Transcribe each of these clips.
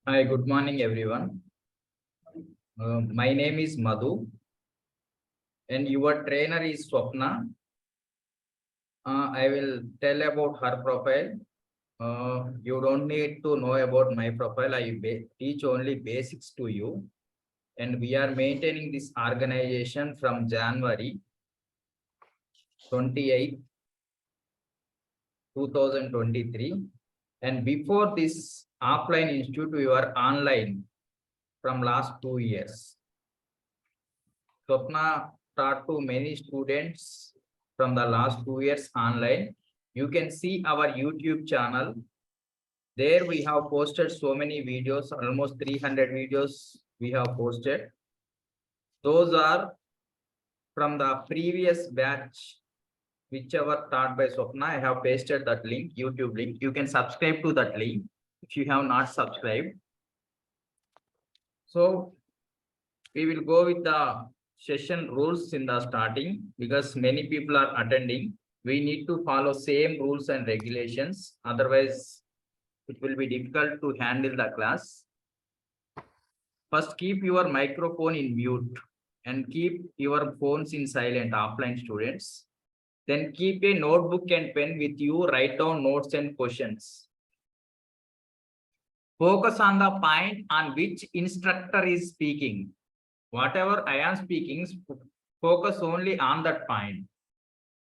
Hi, good morning, everyone. My name is Madhu, and your trainer is Swapna. I will tell about her profile. You don't need to know about my profile. I teach only basics to you. And we are maintaining this organization from January 28, 2023. And before this offline institute, we were online from last 2 years. Swapna taught to many students from the last 2 years online. You can see our YouTube channel. There we have posted so many videos, almost 300 videos we have posted. Those are from the previous batch, whichever taught by Swapna. I have pasted that link, YouTube link. You can subscribe to that link if you have not subscribed. So we will go with the session rules in the starting because many people are attending. We need to follow same rules and regulations. Otherwise, it will be difficult to handle the class. First, keep your microphone in mute and keep your phones in silent, offline students. Then keep a notebook and pen with you, write down notes and questions. Focus on the point on which instructor is speaking. Whatever I am speaking, focus only on that point.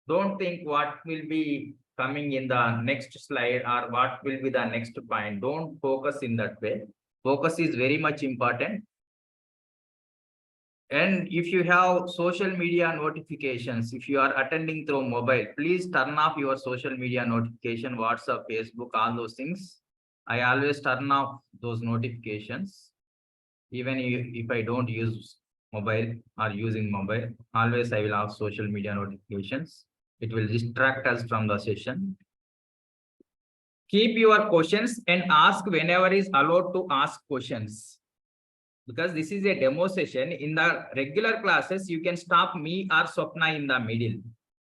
Don't think what will be coming in the next slide or what will be the next point. Don't focus in that way. Focus is very much important. And if you have social media notifications, if you are attending through mobile, please turn off your social media notification, WhatsApp, Facebook, all those things. I always turn off those notifications. Even if I don't use mobile or using mobile, always I will have social media notifications. It will distract us from the session. Keep your questions and ask whenever is allowed to ask questions. Because this is a demo session. In the regular classes, you can stop me or Swapna in the middle.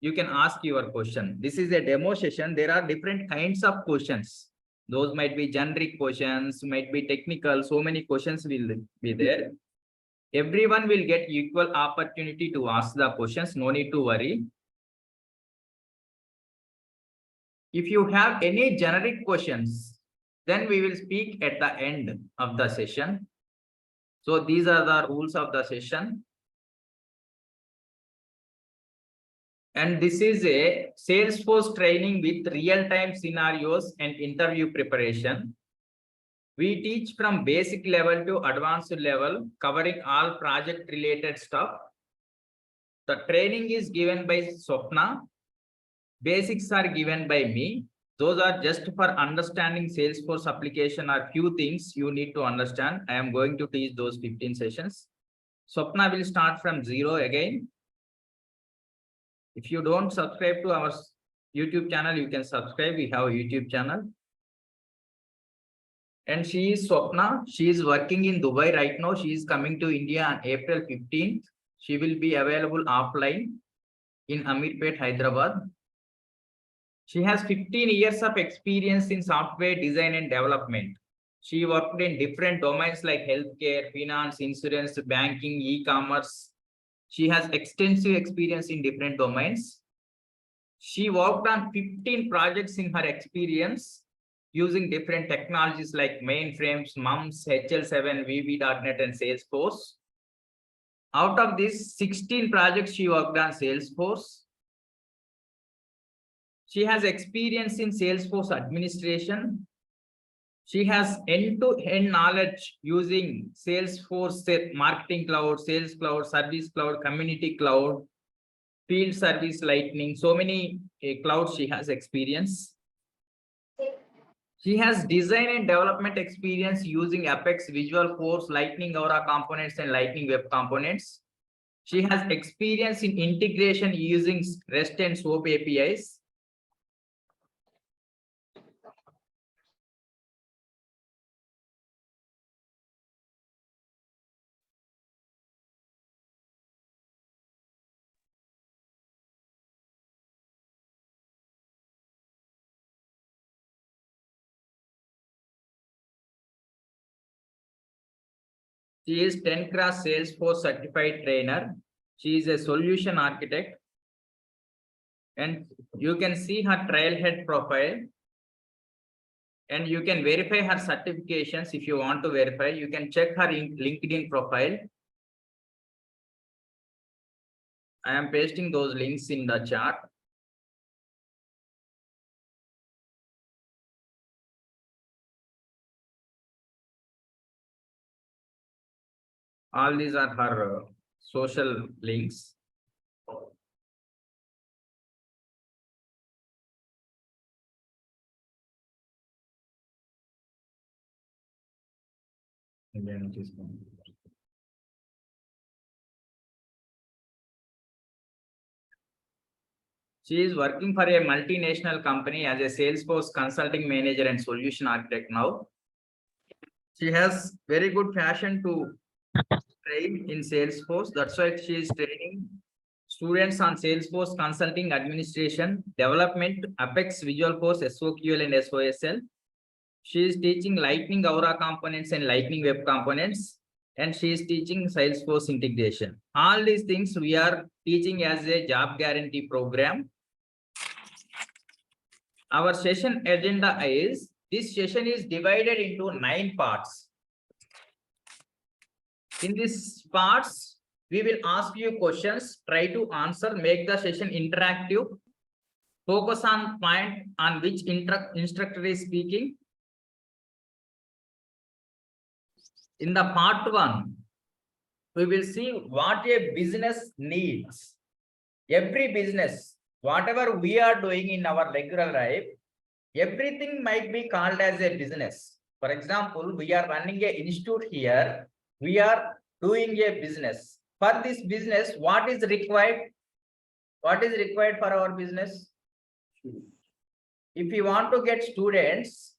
You can ask your question. This is a demo session. There are different kinds of questions. Those might be generic questions, might be technical. So many questions will be there. Everyone will get equal opportunity to ask the questions. No need to worry. If you have any generic questions, then we will speak at the end of the session. So these are the rules of the session. And this is a Salesforce training with real-time scenarios and interview preparation. We teach from basic level to advanced level, covering all project-related stuff. The training is given by Swapna. Basics are given by me. Those are just for understanding Salesforce application are few things you need to understand. I am going to teach those 15 sessions. Swapna will start from zero again. If you don't subscribe to our YouTube channel, you can subscribe. We have a YouTube channel. And she is Swapna. She is working in Dubai right now. She is coming to India on April 15th. She will be available offline in Amirpet, Hyderabad. She has 15 years of experience in software design and development. She worked in different domains like healthcare, finance, insurance, banking, e-commerce. She has extensive experience in different domains. She worked on 15 projects in her experience using different technologies like mainframes, MUMS, HL7, VB.NET, and Salesforce. Out of these 16 projects, she worked on Salesforce. She has experience in Salesforce administration. She has end-to-end knowledge using Salesforce Marketing Cloud, Sales Cloud, Service Cloud, Community Cloud, Field Service Lightning. So many clouds she has experience. She has design and development experience using Apex, Visual Force, Lightning Aura components, and Lightning Web components. She has experience in integration using REST and SOAP APIs. She is 10 cross Salesforce certified trainer. She is a solution architect. And you can see her trailhead profile. And you can verify her certifications if you want to verify. You can check her LinkedIn profile. I am pasting those links in the chat. All these are her social links. She is working for a multinational company as a Salesforce consulting manager and solution architect now. She has very good passion to train in Salesforce. That's why she is training students on Salesforce consulting, administration, development, Apex, Visualforce, SOQL, and SOSL. She is teaching Lightning Aura components and Lightning Web components, and she is teaching Salesforce integration. All these things we are teaching as a job guarantee program. Our session agenda is, this session is divided into 9 parts. In these parts, we will ask you questions, try to answer, make the session interactive, focus on point on which instructor is speaking. In the part 1, we will see what a business needs. Every business, whatever we are doing in our regular life, everything might be called as a business. For example, we are running an institute here. We are doing a business. For this business, what is required? What is required for our business? If we want to get students,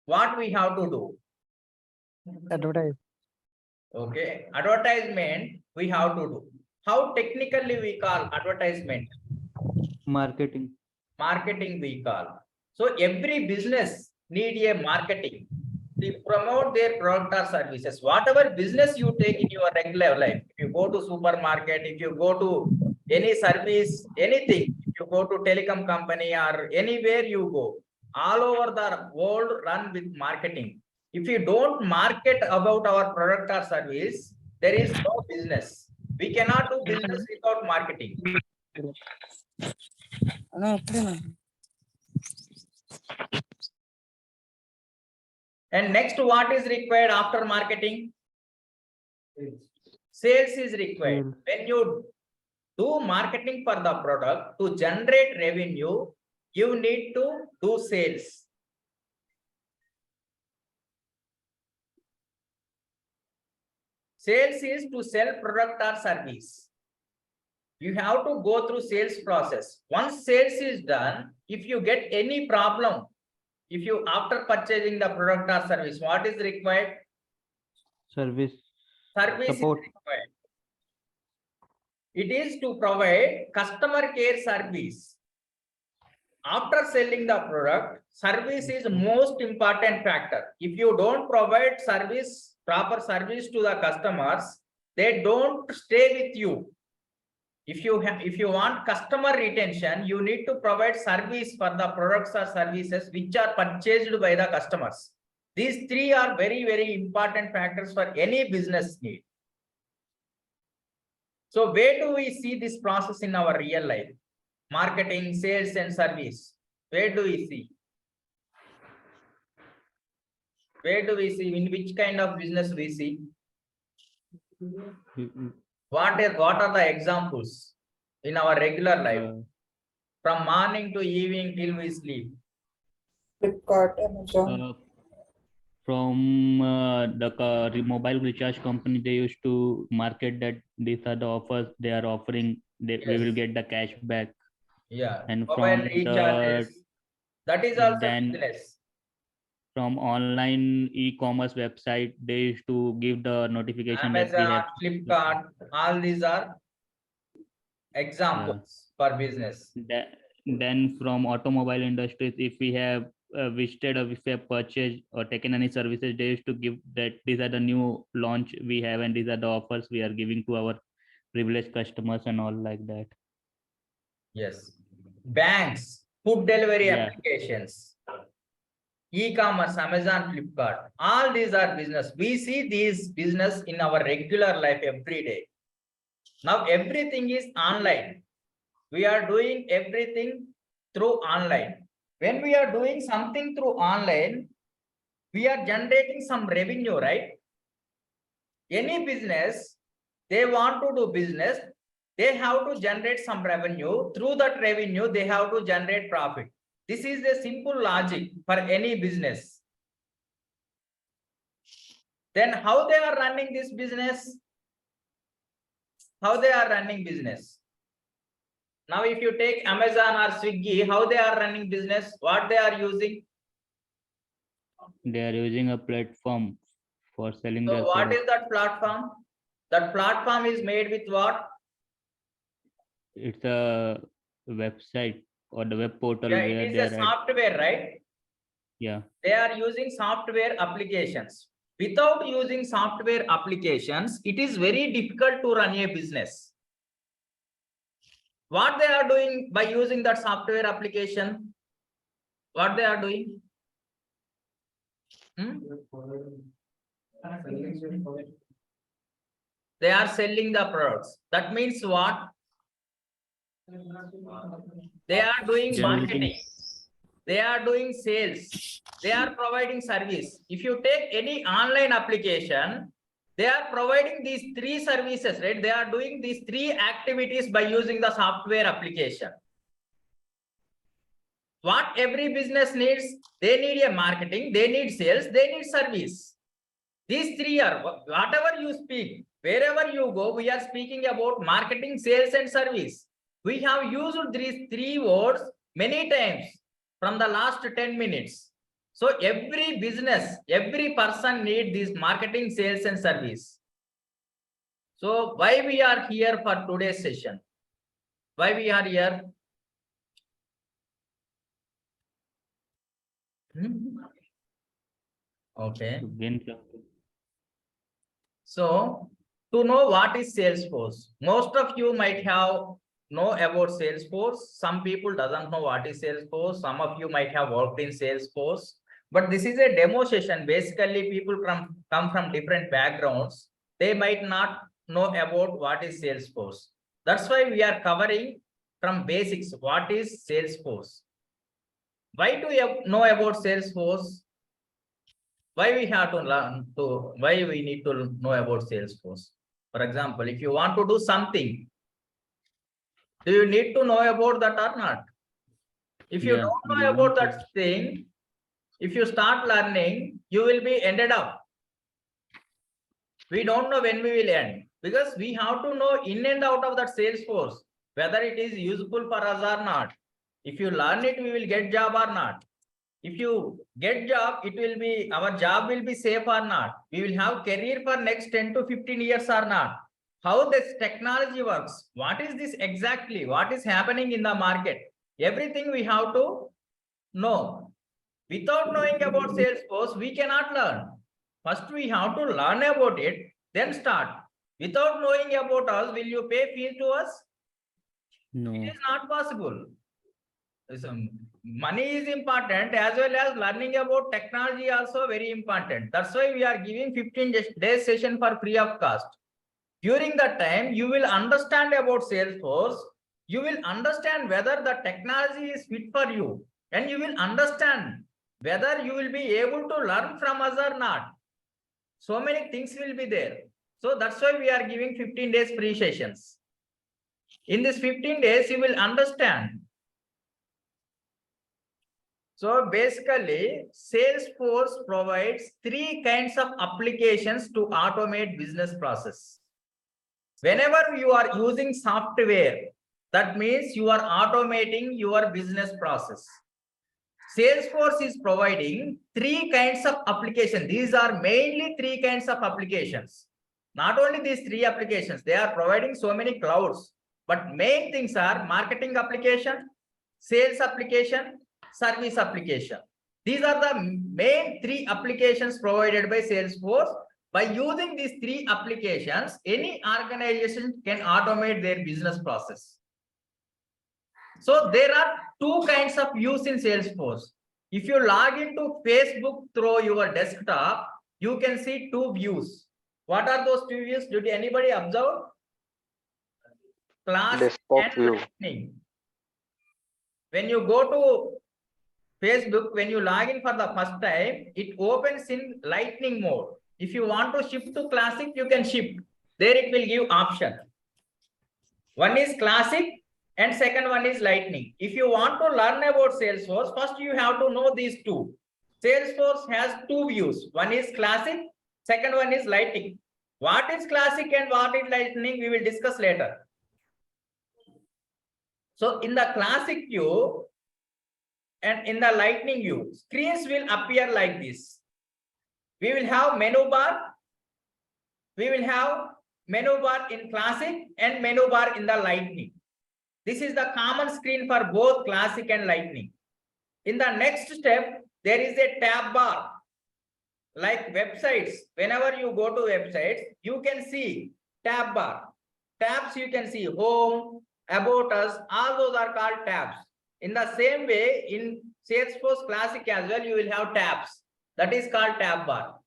what we have to do? Advertise. Okay, advertisement we have to do. How technically we call advertisement? Marketing. Marketing we call. So every business need a marketing to promote their product or services. Whatever business you take in your regular life, if you go to supermarket, if you go to any service, anything, if you go to telecom company or anywhere you go, all over the world run with marketing. If you don't market about our product or service, there is no business. We cannot do business without marketing. And next, what is required after marketing? Sales is required. When you do marketing for the product to generate revenue, you need to do sales. Sales is to sell product or service. You have to go through sales process. Once sales is done, if you get any problem, if you after purchasing the product or service, what is required? Service. Service Support. is required. It is to provide customer care service. After selling the product, service is most important factor. If you don't provide service, proper service to the customers, they don't stay with you. If you want customer retention, you need to provide service for the products or services which are purchased by the customers. These 3 are very, very important factors for any business need. So where do we see this process in our real life? Marketing, sales, and service. Where do we see? Where do we see? In which kind of business we see? What are the examples in our regular life? From morning to evening till we sleep. Flipkart, Amazon. From the mobile recharge company, they used to market that these are the offers they are offering. We will get the cash back. Yeah. And Mobile from recharges. That is also business. From online e-commerce website, they used to give the notification Amazon, that we have Flipkart, all these are examples for business. Then from automobile industries, if we have visited or if you have purchased or taken any services, they used to give that these are the new launch we have and these are the offers we are giving to our privileged customers and all like that. Yes. Banks, food delivery Yeah. applications, e-commerce, Amazon, Flipkart, all these are business. We see these business in our regular life every day. Now everything is online. We are doing everything through online. When we are doing something through online, we are generating some revenue, right? Any business, they want to do business, they have to generate some revenue. Through that revenue, they have to generate profit. This is the simple logic for any business. Then how they are running this business? How they are running business? Now, if you take Amazon or Swiggy, how they are running business? What they are using? They are using a platform for selling their So what products. is that platform? That platform is made with what? It's a website or the web portal Yeah, where it they is a are at. software, right? Yeah. They are using software applications. Without using software applications, it is very difficult to run a business. What they are doing by using that software application? What they are doing? They are selling the products. That means what? They are doing marketing. They are doing sales. They are providing service. If you take any online application, they are providing these three services, right? They are doing these three activities by using the software application. What every business needs, they need a marketing, they need sales, they need service. These three are, whatever you speak, wherever you go, we are speaking about marketing, sales, and service. We have used these three words many times from the last 10 minutes. So every business, every person needs this marketing, sales, and service. So why we are here for today's session? Why we are here? Okay. To gain something. So to know what is Salesforce, most of you might have know about Salesforce. Some people doesn't know what is Salesforce. Some of you might have worked in Salesforce, but this is a demo session. Basically, people come from different backgrounds. They might not know about what is Salesforce. That's why we are covering from basics. What is Salesforce? Why do you know about Salesforce? Why we have to learn to, why we need to know about Salesforce? For example, if you want to do something, do you need to know about that or not? If you don't know about that thing, if you start learning, you will be ended up. We don't know when we will end, because we have to know in and out of that Salesforce, whether it is useful for us or not. If you learn it, we will get job or not. If you get job, it will be, our job will be safe or not. We will have career for next 10 to 15 years or not. How this technology works. What is this exactly? What is happening in the market? Everything we have to know. Without knowing about Salesforce, we cannot learn. First, we have to learn about it, then start. Without knowing about us, will you pay fee to us? No. It is not possible. Money is important, as well as learning about technology also very important. That's why we are giving 15 days session for free of cost. During that time, you will understand about Salesforce. You will understand whether the technology is fit for you, and you will understand whether you will be able to learn from us or not. So many things will be there. So that's why we are giving 15 days free sessions. In this 15 days, you will understand. So basically, Salesforce provides three kinds of applications to automate business process. Whenever you are using software, that means you are automating your business process. Salesforce is providing three kinds of applications. These are mainly three kinds of applications. Not only these three applications, they are providing so many clouds, but main things are marketing application, sales application, service application. These are the main three applications provided by Salesforce. By using these three applications, any organization can automate their business process. So there are two kinds of views in Salesforce. If you log into Facebook through your desktop, you can see two views. What are those two views? Did anybody observe? Class Desktop and view. lightning. When you go to Facebook, when you log in for the first time, it opens in lightning mode. If you want to shift to classic, you can shift. There it will give option. One is classic and second one is lightning. If you want to learn about Salesforce, first you have to know these two. Salesforce has two views. One is classic, second one is lightning. What is classic and what is lightning, we will discuss later. So in the classic view and in the lightning view, screens will appear like this. We will have menu bar. We will have menu bar in classic and menu bar in the lightning. This is the common screen for both classic and lightning. In the next step, there is a tab bar. Like websites, whenever you go to websites, you can see tab bar. Tabs you can see home, about us, all those are called tabs. In the same way, in Salesforce Classic as well, you will have tabs. That is called tab bar.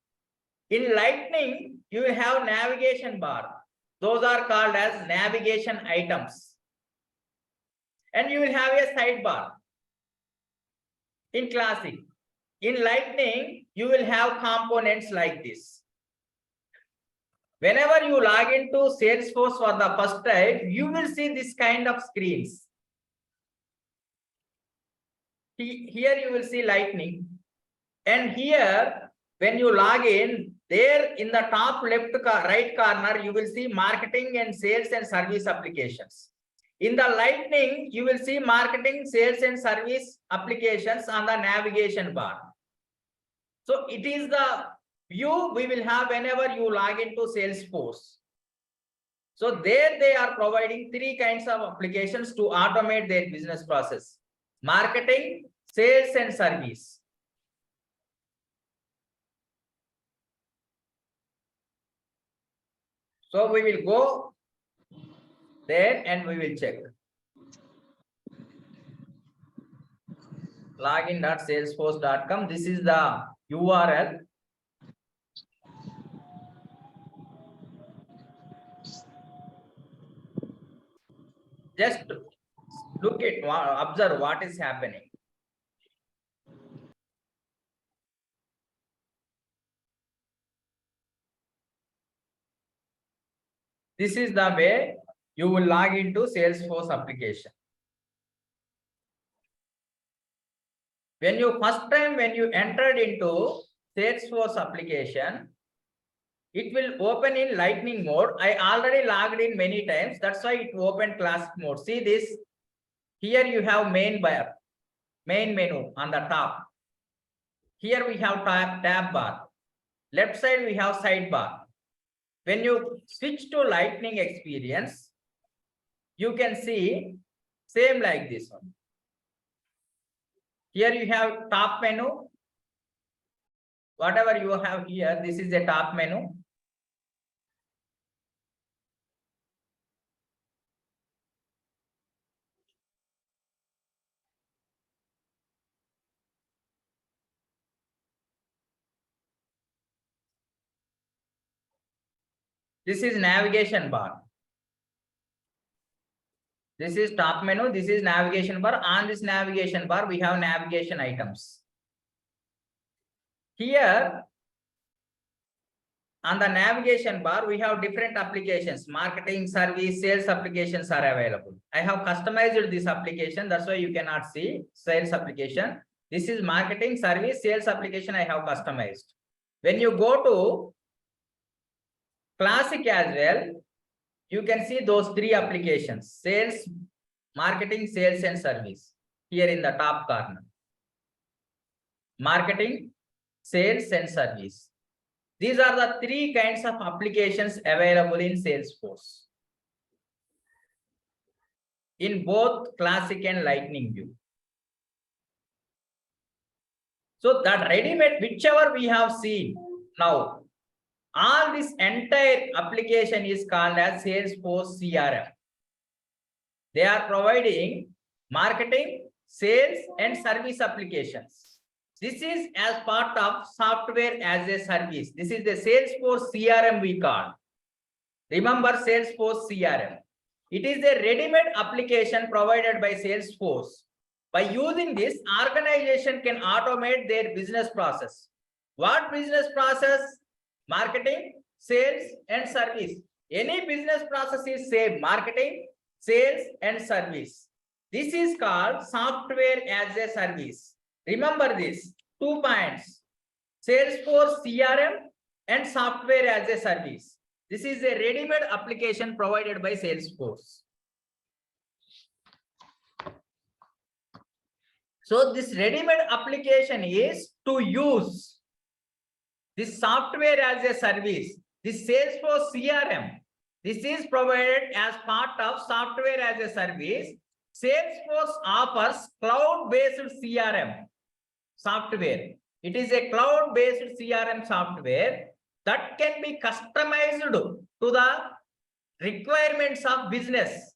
In Lightning, you will have navigation bar. Those are called as navigation items. And you will have a sidebar in Classic. In Lightning, you will have components like this. Whenever you log into Salesforce for the first time, you will see this kind of screens. Here you will see Lightning. And here, when you log in, there in the top left right corner, you will see marketing and sales and service applications. In the Lightning, you will see marketing, sales and service applications on the navigation bar. So it is the view we will have whenever you log into Salesforce. So there they are providing three kinds of applications to automate their business process: marketing, sales and service. So we will go there and we will check. Login.salesforce.com. This is the URL. Just look at, observe what is happening. This is the way you will log into Salesforce application. When you entered into Salesforce application, it will open in lightning mode. I already logged in many times. That's why it opened classic mode. See this? Here you have main bar, main menu on the top. Here we have tab bar. Left side we have sidebar. When you switch to lightning experience, you can see same like this one. Here you have top menu. Whatever you have here, this is the top menu. This is navigation bar. This is top menu. This is navigation bar. On this navigation bar, we have navigation items. Here, on the navigation bar, we have different applications. Marketing, service, sales applications are available. I have customized this application. That's why you cannot see sales application. This is marketing, service, sales application I have customized. When you go to Classic as well, you can see those three applications: sales, marketing, sales and service. Here in the top corner, marketing, sales and service. These are the three kinds of applications available in Salesforce in both Classic and Lightning view. So that ready-made, whichever we have seen now, all this entire application is called as Salesforce CRM. They are providing marketing, sales, and service applications. This is as part of software as a service. This is the Salesforce CRM we call. Remember Salesforce CRM. It is a ready-made application provided by Salesforce. By using this, organization can automate their business process. What business process? Marketing, sales, and service. Any business process is same: marketing, sales, and service. This is called software as a service. Remember this 2 points: Salesforce CRM and software as a service. This is a ready-made application provided by Salesforce. So this ready-made application is to use this software as a service. This Salesforce CRM, this is provided as part of software as a service. Salesforce offers cloud-based CRM software. It is a cloud-based CRM software that can be customized to the requirements of business.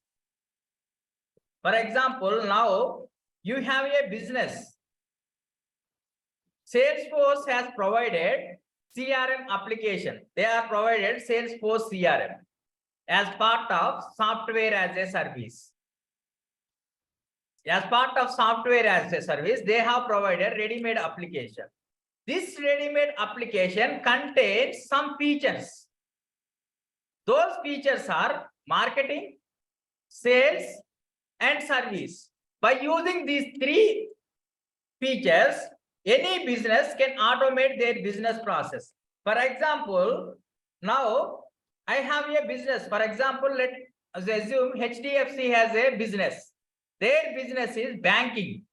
For example, now you have a business. Salesforce has provided CRM application. They are provided Salesforce CRM as part of software as a service. As part of software as a service, they have provided ready-made application. This ready-made application contains some features. Those features are marketing, sales, and service. By using these 3 features, any business can automate their business process. For example, now I have a business. For example, let's assume HDFC has a business. Their business is banking.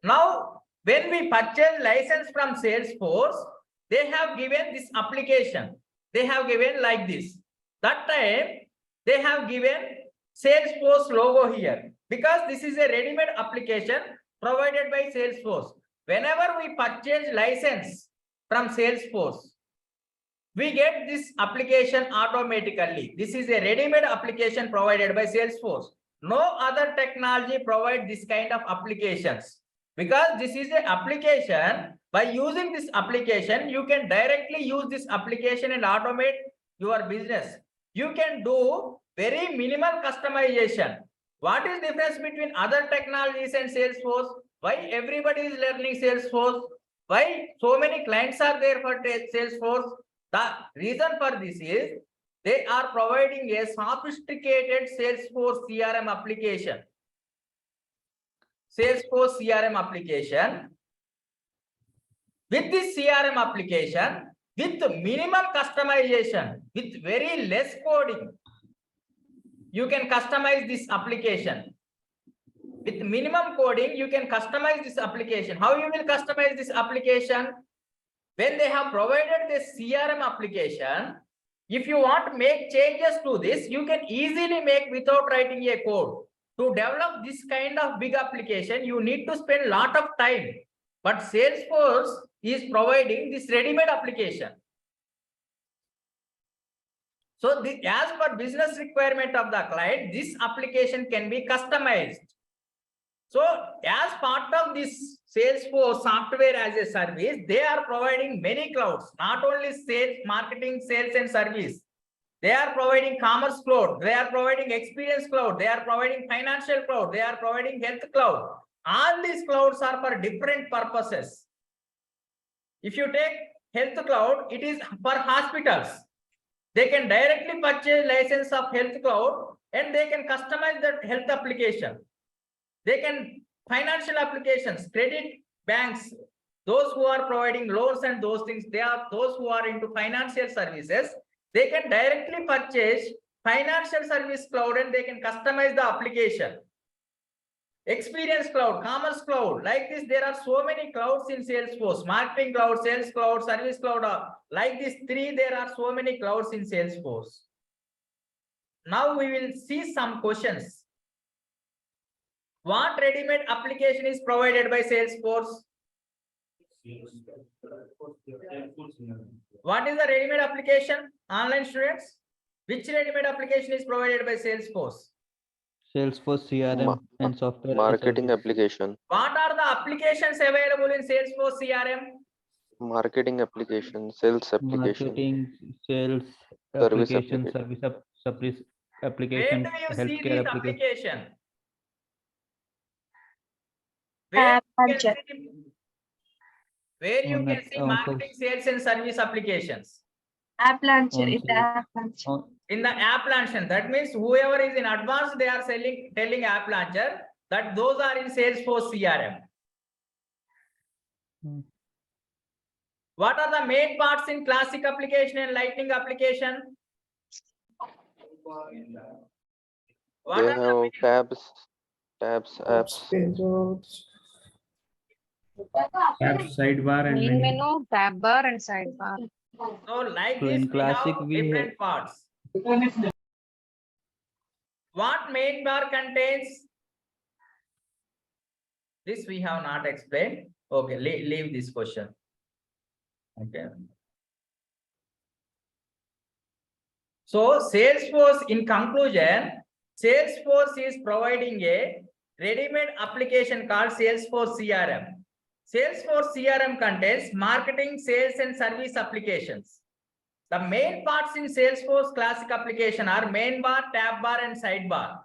Now, when we purchase license from Salesforce, they have given this application. They have given like this. That time, they have given Salesforce logo here, because this is a ready-made application provided by Salesforce. Whenever we purchase license from Salesforce, we get this application automatically. This is a ready-made application provided by Salesforce. No other technology provides this kind of applications, because this is an application. By using this application, you can directly use this application and automate your business. You can do very minimal customization. What is the difference between other technologies and Salesforce? Why everybody is learning Salesforce? Why so many clients are there for Salesforce? The reason for this is they are providing a sophisticated Salesforce CRM application. Salesforce CRM application. With this CRM application, with minimum customization, with very less coding, you can customize this application. With minimum coding, you can customize this application. How you will customize this application? When they have provided this CRM application, if you want to make changes to this, you can easily make without writing a code. To develop this kind of big application, you need to spend a lot of time. But Salesforce is providing this ready-made application. So as per business requirement of the client, this application can be customized. So as part of this Salesforce software as a service, they are providing many clouds, not only sales, marketing, sales, and service. They are providing commerce cloud. They are providing experience cloud. They are providing financial cloud. They are providing health cloud. All these clouds are for different purposes. If you take health cloud, it is for hospitals. They can directly purchase license of health cloud and they can customize that health application. They can financial applications, credit banks, those who are providing loans and those things, they are those who are into financial services. They can directly purchase financial service cloud and they can customize the application. Experience cloud, commerce cloud, like this, there are so many clouds in Salesforce: marketing cloud, sales cloud, service cloud. Like this 3, there are so many clouds in Salesforce. Now we will see some questions. What ready-made application is provided by Salesforce? What is the ready-made application? Online students, which ready-made application is provided by Salesforce? Salesforce CRM and software as a Marketing service. application. What are the applications available in Salesforce CRM? Marketing application, sales application, Marketing, sales Service application, application. service Where application, do you see healthcare this application. application? Where App you can launcher. see, where you On can a- see on marketing, sales and service applications? App launcher. On It's the app launcher. on- In the app launcher, that means whoever is in advance, they are telling app launcher that those are in Salesforce CRM. Hmm. What are the main parts in classic application and lightning application? What They are the have tabs, apps. Tab, sidebar, and Main menu. menu, tab bar, and sidebar. so like So this in we have classic, we different parts. What main bar contains? This we have not explained. Okay, leave this question. Okay. So Salesforce, in conclusion, Salesforce is providing a ready-made application called Salesforce CRM. Salesforce CRM contains marketing, sales, and service applications. The main parts in Salesforce classic application are main bar, tab bar, and sidebar.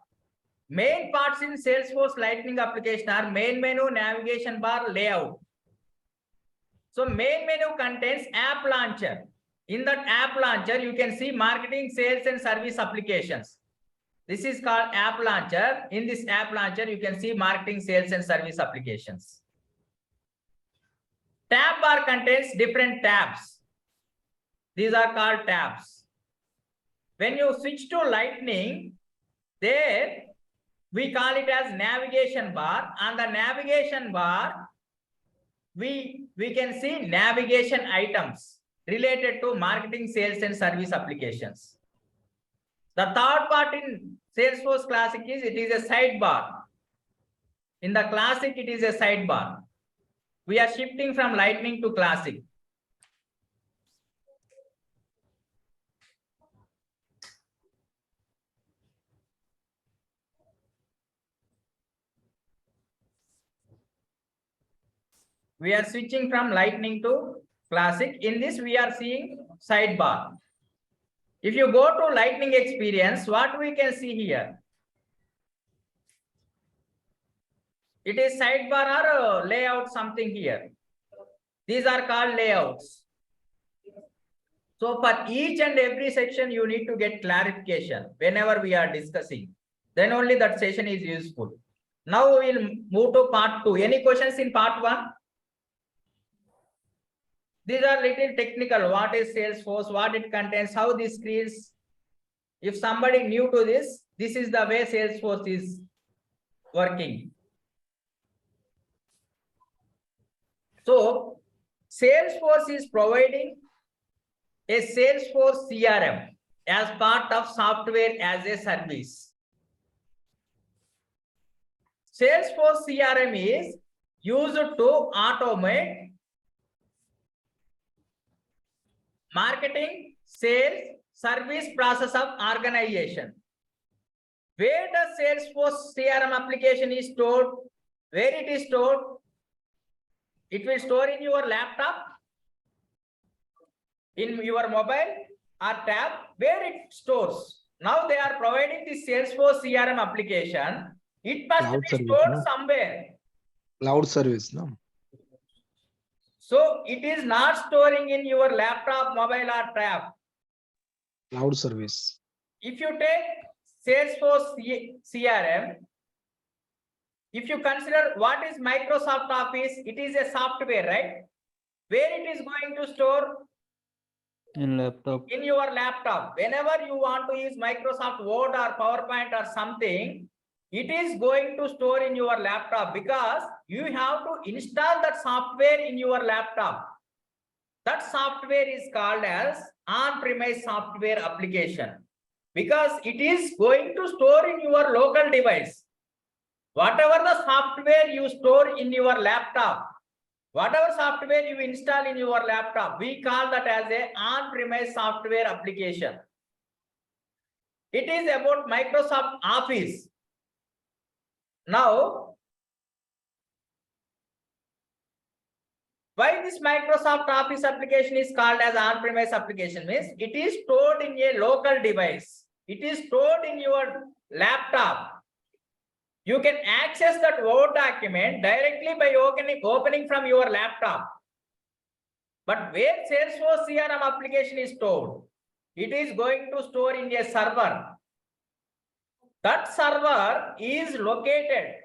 Main parts in Salesforce Lightning application are main menu, navigation bar, layout. So main menu contains app launcher. In that app launcher, you can see marketing, sales, and service applications. This is called app launcher. In this app launcher, you can see marketing, sales, and service applications. Tab bar contains different tabs. These are called tabs. When you switch to Lightning, there we call it as navigation bar. On the navigation bar, we can see navigation items related to marketing, sales, and service applications. The third part in Salesforce Classic is it is a sidebar. In the Classic, it is a sidebar. We are shifting from Lightning to Classic. We are switching from Lightning to Classic. In this, we are seeing sidebar. If you go to Lightning experience, what we can see here? It is sidebar or layout something here. These are called layouts. So for each and every section, you need to get clarification whenever we are discussing. Then only that session is useful. Now we will move to part 2. Any questions in part 1? These are little technical. What is Salesforce? What it contains? How this creates? If somebody new to this is the way Salesforce is working. So Salesforce is providing a Salesforce CRM as part of software as a service. Salesforce CRM is used to automate marketing, sales, service process of organization. Where does Salesforce CRM application is stored? Where it is stored? It will store in your laptop, in your mobile or tab, where it stores. Now they are providing the Salesforce CRM application. It must Cloud be service, stored no? somewhere. Cloud service, no? So it is not storing in your laptop, mobile or tab. Cloud service. If you take Salesforce CRM, if you consider what is Microsoft Office, it is a software, right? Where it is going to store? in laptop. In your laptop. Whenever you want to use Microsoft Word or PowerPoint or something, it is going to store in your laptop because you have to install that software in your laptop. That software is called as on-premise software application because it is going to store in your local device. Whatever the software you store in your laptop, Whatever software you install in your laptop, we call that as a on-premise software application. It is about Microsoft Office. Now, why this Microsoft Office application is called as on-premise application means it is stored in a local device. It is stored in your laptop. You can access that Word document directly by opening from your laptop. But where Salesforce CRM application is stored, it is going to store in a server. That server is located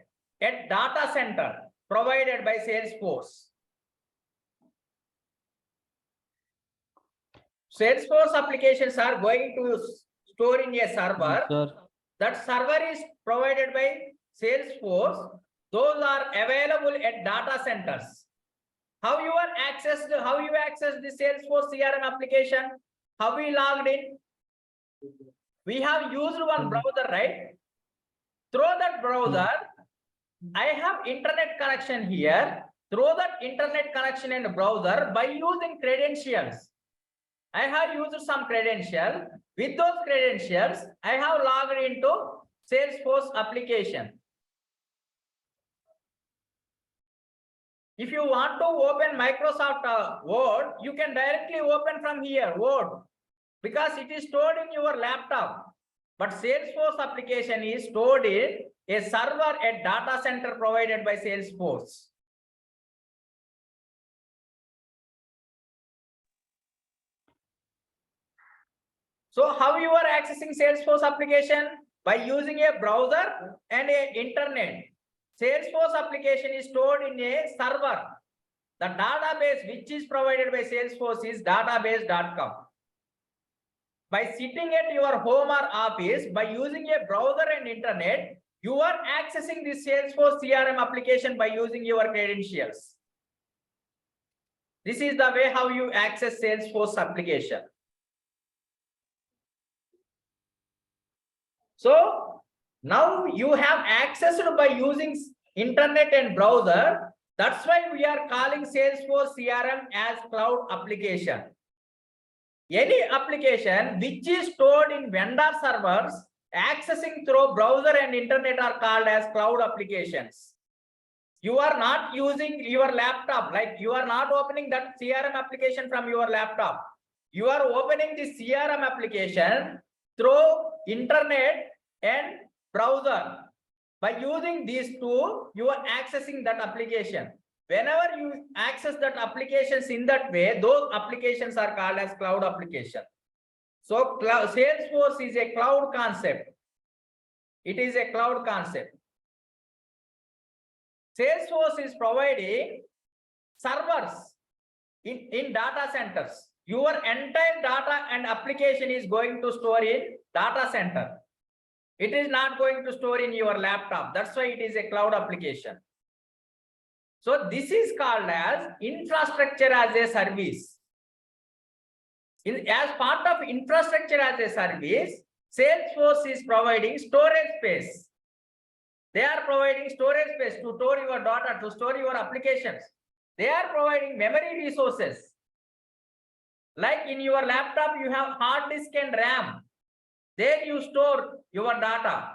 at data center provided by Salesforce. Salesforce applications are going to store in a server. Sir, That server is provided by Salesforce. Those are available at data centers. How you access the Salesforce CRM application? How we logged in? We have used one browser, right? Through that browser, I have internet connection here. Through that internet connection and browser, by using credentials, I have used some credential. With those credentials, I have logged into Salesforce application. If you want to open Microsoft Word, you can directly open from here, Word, because it is stored in your laptop. But Salesforce application is stored in a server at data center provided by Salesforce. So how you are accessing Salesforce application? By using a browser and a internet. Salesforce application is stored in a server. The database which is provided by Salesforce is database.com. By sitting at your home or office, by using a browser and internet, you are accessing the Salesforce CRM application by using your credentials. This is the way how you access Salesforce application. So now you have accessed by using internet and browser. That's why we are calling Salesforce CRM as cloud application. Any application which is stored in vendor servers, accessing through browser and internet are called as cloud applications. You are not using your laptop, like you are not opening that CRM application from your laptop. You are opening the CRM application through internet and browser. By using these two, you are accessing that application. Whenever you access that applications in that way, those applications are called as cloud application. So Salesforce is a cloud concept. It is a cloud concept. Salesforce is providing servers in data centers. Your entire data and application is going to store in data center. It is not going to store in your laptop. That's why it is a cloud application. So this is called as infrastructure as a service. As part of infrastructure as a service, Salesforce is providing storage space. They are providing storage space to store your data, to store your applications. They are providing memory resources. Like in your laptop, you have hard disk and RAM. There you store your data.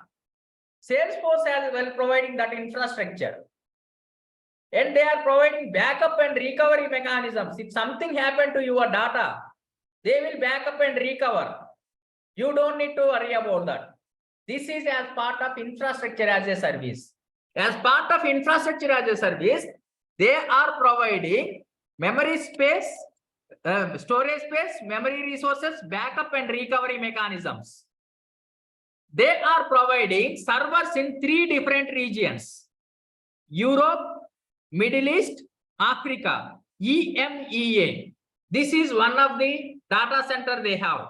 Salesforce as well providing that infrastructure. And they are providing backup and recovery mechanisms. If something happened to your data, they will back up and recover. You don't need to worry about that. This is as part of infrastructure as a service. As part of infrastructure as a service, they are providing memory space, storage space, memory resources, backup and recovery mechanisms. They are providing servers in 3 different regions: Europe, Middle East, Africa, EMEA. This is one of the data center they have.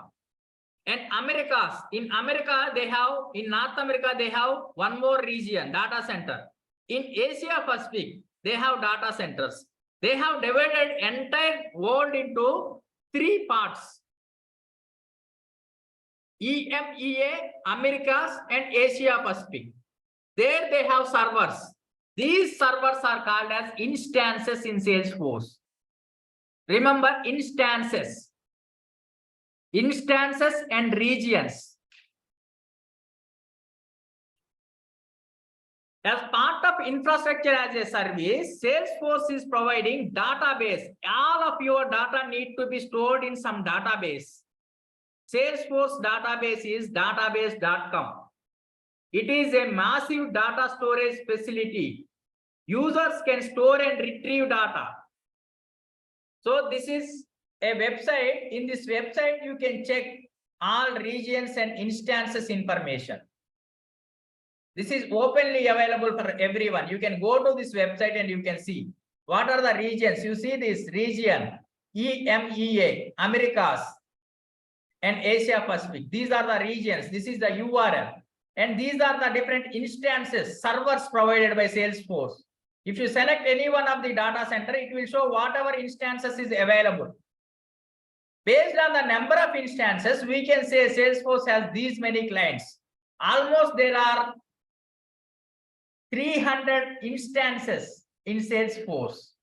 And Americas, in America, they have, in North America, they have one more region, data center. In Asia Pacific, they have data centers. They have divided entire world into 3 parts: EMEA, Americas, and Asia Pacific. There they have servers. These servers are called as instances in Salesforce. Remember, instances and regions. As part of infrastructure as a service, Salesforce is providing database. All of your data need to be stored in some database. Salesforce database is database.com. It is a massive data storage facility. Users can store and retrieve data. So this is a website. In this website, you can check all regions and instances information. This is openly available for everyone. You can go to this website and you can see what are the regions. You see this region, EMEA, Americas, and Asia Pacific. These are the regions. This is the URL. And these are the different instances, servers provided by Salesforce. If you select any one of the data center, it will show whatever instances is available. Based on the number of instances, we can say Salesforce has these many clients. Almost there are 300 instances in Salesforce.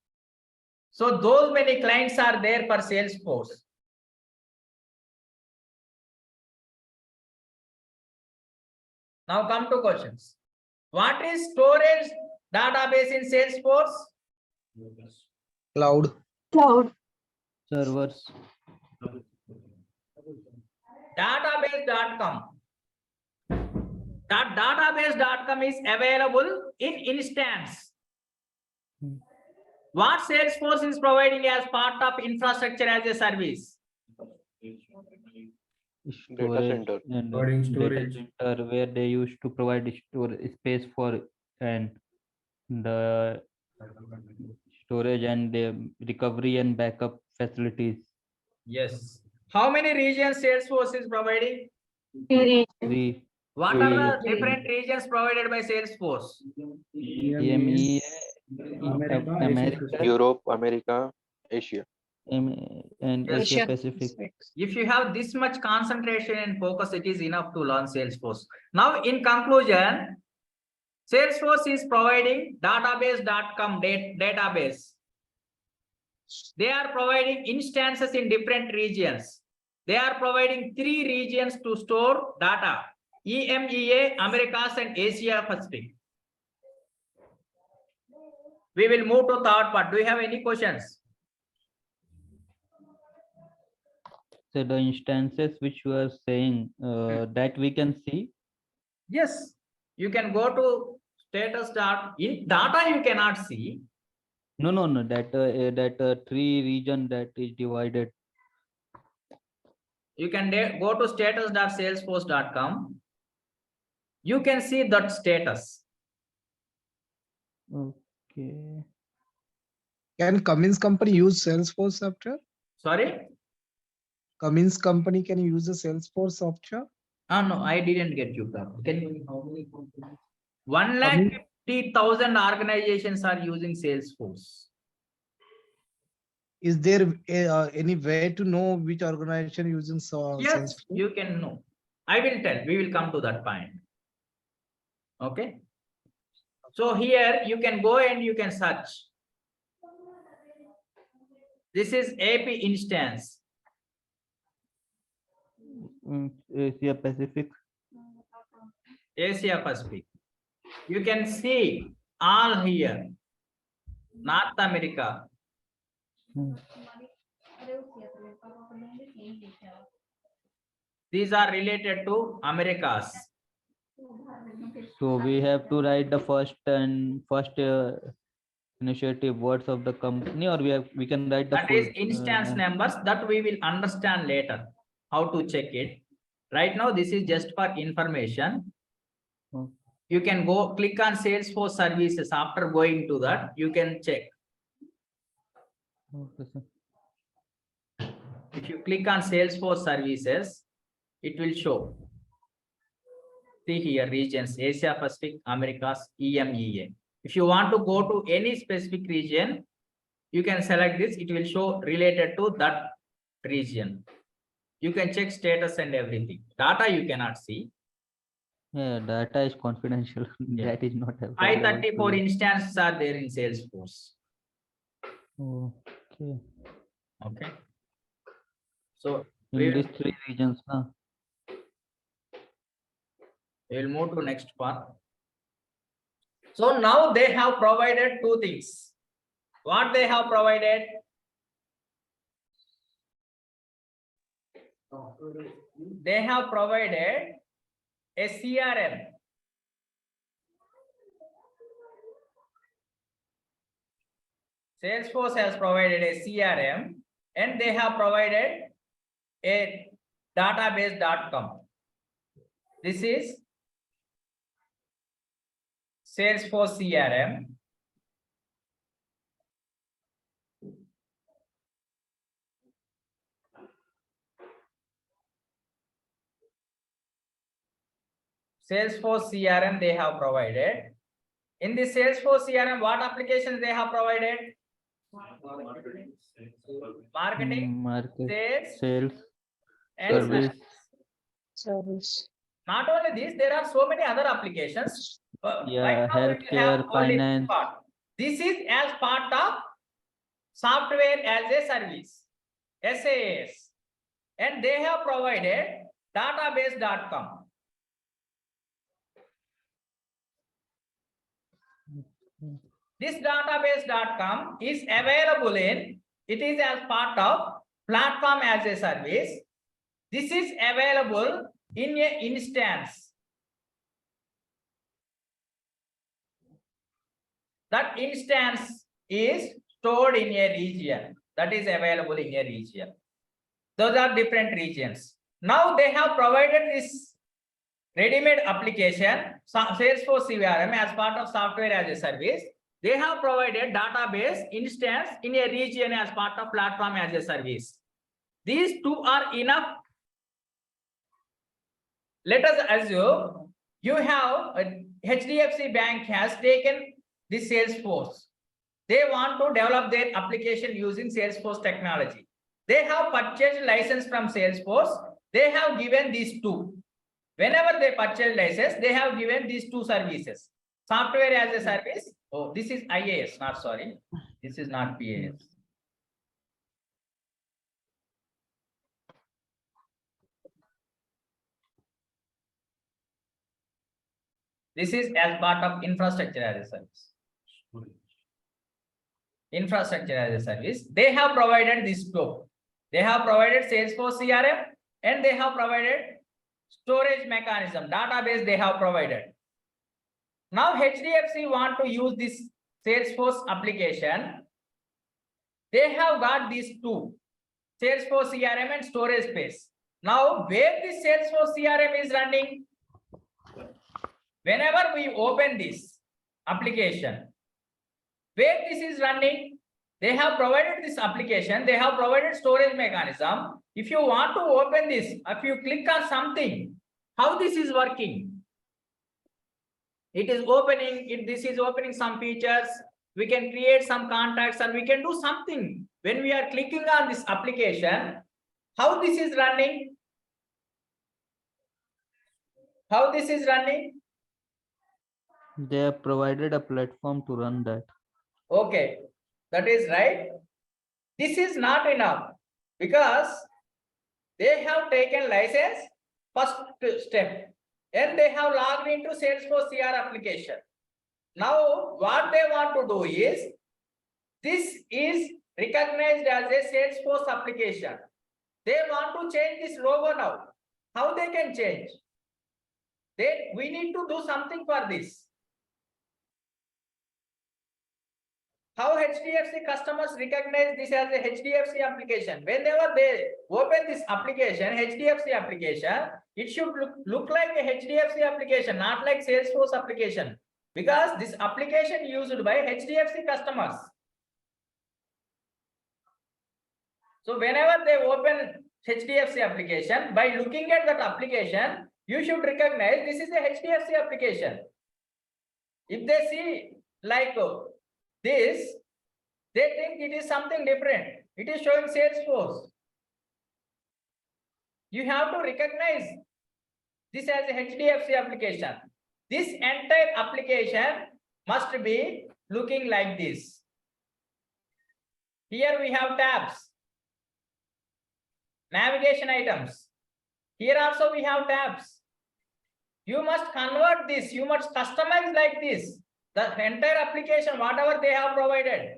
So those many clients are there for Salesforce. Now come to questions. What is storage database in Salesforce? Cloud. Cloud. Servers. Database.com. That database.com is available in instance. What Salesforce is providing as part of infrastructure as a service? Storage center. and Storing data storage. center where they used to provide space for and the storage and the recovery and backup facilities. Yes. How many regions Salesforce is providing? Three. Three What are the Three. different regions provided by Salesforce? EMEA, America, America, Europe, America, Asia. and Yes. Asia Pacific. If you have this much concentration and focus, it is enough to learn Salesforce. Now, in conclusion, Salesforce is providing database.com database. They are providing instances in different regions. They are providing 3 regions to store data: EMEA, Americas, and Asia Pacific. We will move to third part. Do you have any questions? So the instances which you are saying that we can see. Yes, you can go to status in data you cannot see. No. That 3 region that is divided. You can go to status.salesforce.com. You can see that status. Okay. Can Cummins company use Salesforce software? Sorry? Cummins company can use the Salesforce software? No, I didn't get you. Can you how many companies? 150,000 organizations are using Salesforce. Is there any way to know which organization using Yes, Salesforce? you can know. I will tell. We will come to that point. Okay. So here you can go and you can search. This is AP instance. Asia Pacific. Asia Pacific. You can see all here. North America. These are related to Americas. So we have to write the first initiative words of the company, or we can write the That full is instance numbers that we will understand later how to check it. Right now, this is just for information. Okay. You can go click on Salesforce services. After going to that, you can check. Okay, sir. If you click on Salesforce services, it will show. See here, regions, Asia Pacific, Americas, EMEA. If you want to go to any specific region, you can select this. It will show related to that region. You can check status and everything. Data you cannot see. Yeah, data is confidential. Yeah. That is not available. 534 to you. instances are there in Salesforce. Okay. Okay. So In we will, these three regions, huh? we will move to next part. So now they have provided two things. What they have provided? They have provided a CRM. Salesforce has provided a CRM and they have provided a database.com. This is Salesforce CRM. Salesforce CRM they have provided. In the Salesforce CRM, what applications they have provided? Marketing, Market, sales, sales, and service. Service. not only this, there are so many other applications. Yeah, Right now we will have healthcare, only this finance. part. This is as part of software as a service, SaaS, and they have provided database.com. This database.com is available in, it is as part of platform as a service. This is available in an instance. That instance is stored in a region that is available in a region. Those are different regions. Now they have provided this ready-made application, Salesforce CRM as part of software as a service. They have provided database instance in a region as part of platform as a service. These two are enough. Let us assume you have HDFC Bank has taken this Salesforce. They want to develop their application using Salesforce technology. They have purchased license from Salesforce. They have given these two. Whenever they purchase license, they have given these two services. Software as a service. Oh, this is IAS, not sorry. This is not PAS. This is as part of infrastructure as a service. Infrastructure as a service. They have provided this two. They have provided Salesforce CRM and they have provided storage mechanism, database they have provided. Now HDFC want to use this Salesforce application. They have got these two, Salesforce CRM and storage space. Now where this Salesforce CRM is running? Whenever we open this application, where this is running, they have provided this application, they have provided storage mechanism. If you want to open this, if you click on something, how this is working? It is opening, this is opening some features. We can create some contacts and we can do something. When we are clicking on this application, how this is running? How this is running? They have provided a platform to run that. Okay, that is right. This is not enough because they have taken license first step and they have logged into Salesforce CR application. Now what they want to do is, this is recognized as a Salesforce application. They want to change this logo now. How they can change? We need to do something for this. How HDFC customers recognize this as a HDFC application? Whenever they open this application, HDFC application, it should look like a HDFC application, not like Salesforce application. Because this application used by HDFC customers. So whenever they open HDFC application, by looking at that application, you should recognize this is a HDFC application. If they see like this, they think it is something different. It is showing Salesforce. You have to recognize This as a HDFC application. This entire application must be looking like this. Here we have tabs, navigation items. Here also we have tabs. You must convert this, you must customize like this. The entire application, whatever they have provided,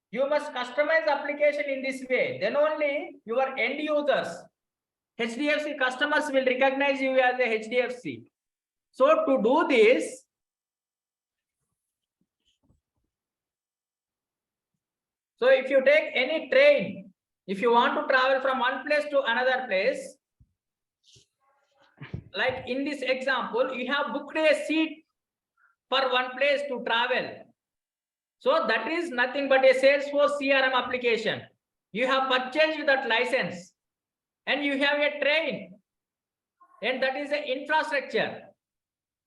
you must customize the application in this way. Then only your end users, HDFC customers will recognize you as a HDFC. So to do this, so if you take any train, if you want to travel from one place to another place, like in this example, you have booked a seat for one place to travel. So that is nothing but a Salesforce CRM application. You have purchased that license and you have a train, and that is the infrastructure.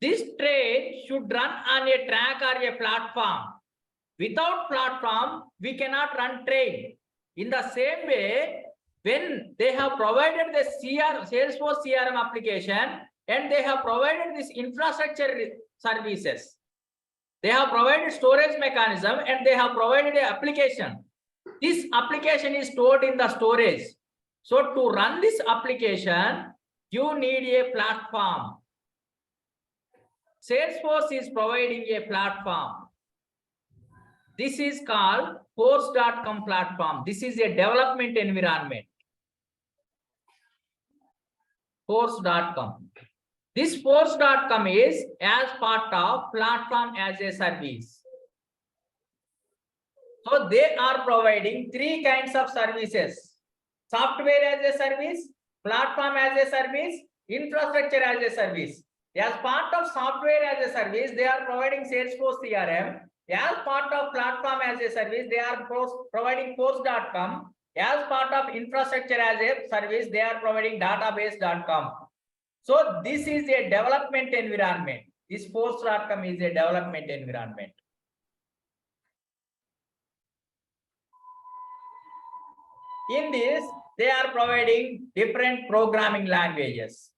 This train should run on a track or a platform. Without platform, we cannot run train. In the same way, when they have provided the Salesforce CRM application and they have provided this infrastructure services, they have provided storage mechanism and they have provided an application. This application is stored in the storage. So to run this application, you need a platform. Salesforce is providing a platform. This is called Force.com platform. This is a development environment. Force.com. This Force.com is as part of platform as a service. So they are providing three kinds of services: software as a service, platform as a service, infrastructure as a service. As part of software as a service, they are providing Salesforce CRM. As part of platform as a service, they are providing Force.com. As part of infrastructure as a service, they are providing database.com. So this is a development environment. This Force.com is a development environment. In this, they are providing different programming languages.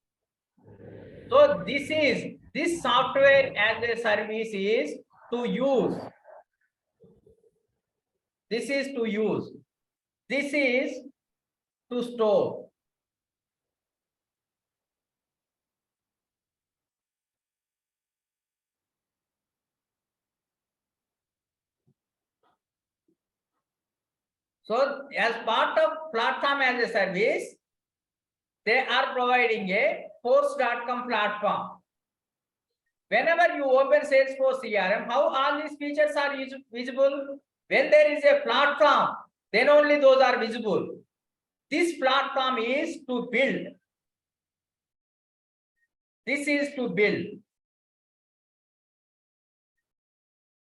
So this software as a service is to use. This is to use. This is to store. So as part of platform as a service, they are providing a Force.com platform. Whenever you open Salesforce CRM, how all these features are visible? When there is a platform, then only those are visible. This platform is to build. This is to build.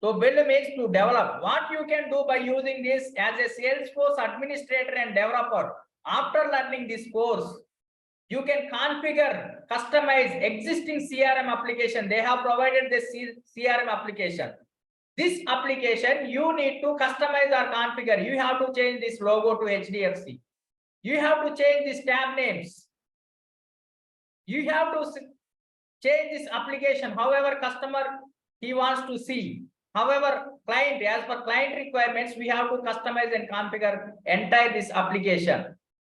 So build means to develop. What you can do by using this as a Salesforce administrator and developer, after learning this course, you can configure, customize existing CRM application. They have provided this CRM application. This application, you need to customize or configure. You have to change this logo to HDFC. You have to change these tab names. You have to change this application, however customer he wants to see. However, client, as per client requirements, we have to customize and configure entire this application.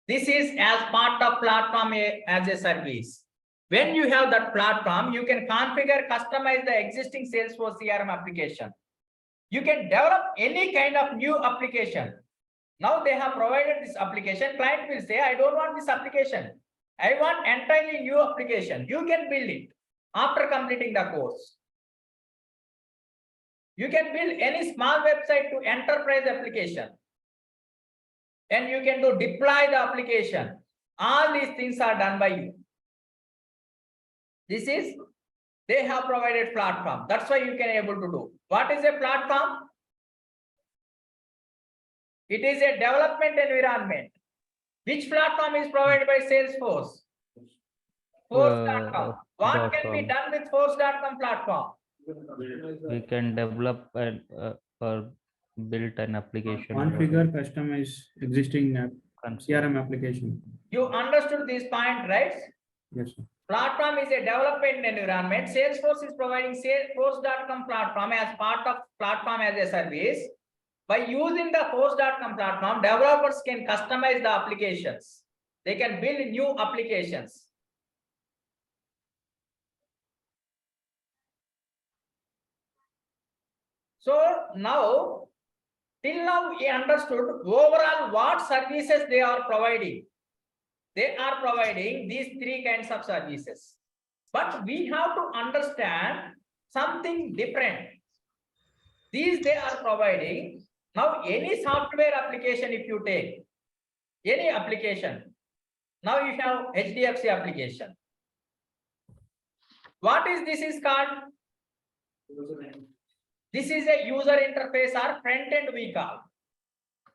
This is as part of platform as a service. When you have that platform, you can configure, customize the existing Salesforce CRM application. You can develop any kind of new application. Now they have provided this application. Client will say, I don't want this application. I want entirely new application. You can build it after completing the course. You can build any small website to enterprise application. And you can do deploy the application. All these things are done by you. This is, they have provided platform. That's why you can able to do. What is a platform? It is a development environment. Which platform is provided by Salesforce? Force.com. What can be done with Force.com platform? We can develop or build an application. Configure, customize existing CRM application. You understood this point, right? Yes, sir. Platform is a development environment. Salesforce is providing Salesforce.com platform as part of platform as a service. By using the Force.com platform, developers can customize the applications. They can build new applications. So now, till now we understood overall what services they are providing. They are providing these three kinds of services. But we have to understand something different. These they are providing. Now any software application, if you take any application, now you have HDFC application. What is this is called? This is a user interface or front end we call.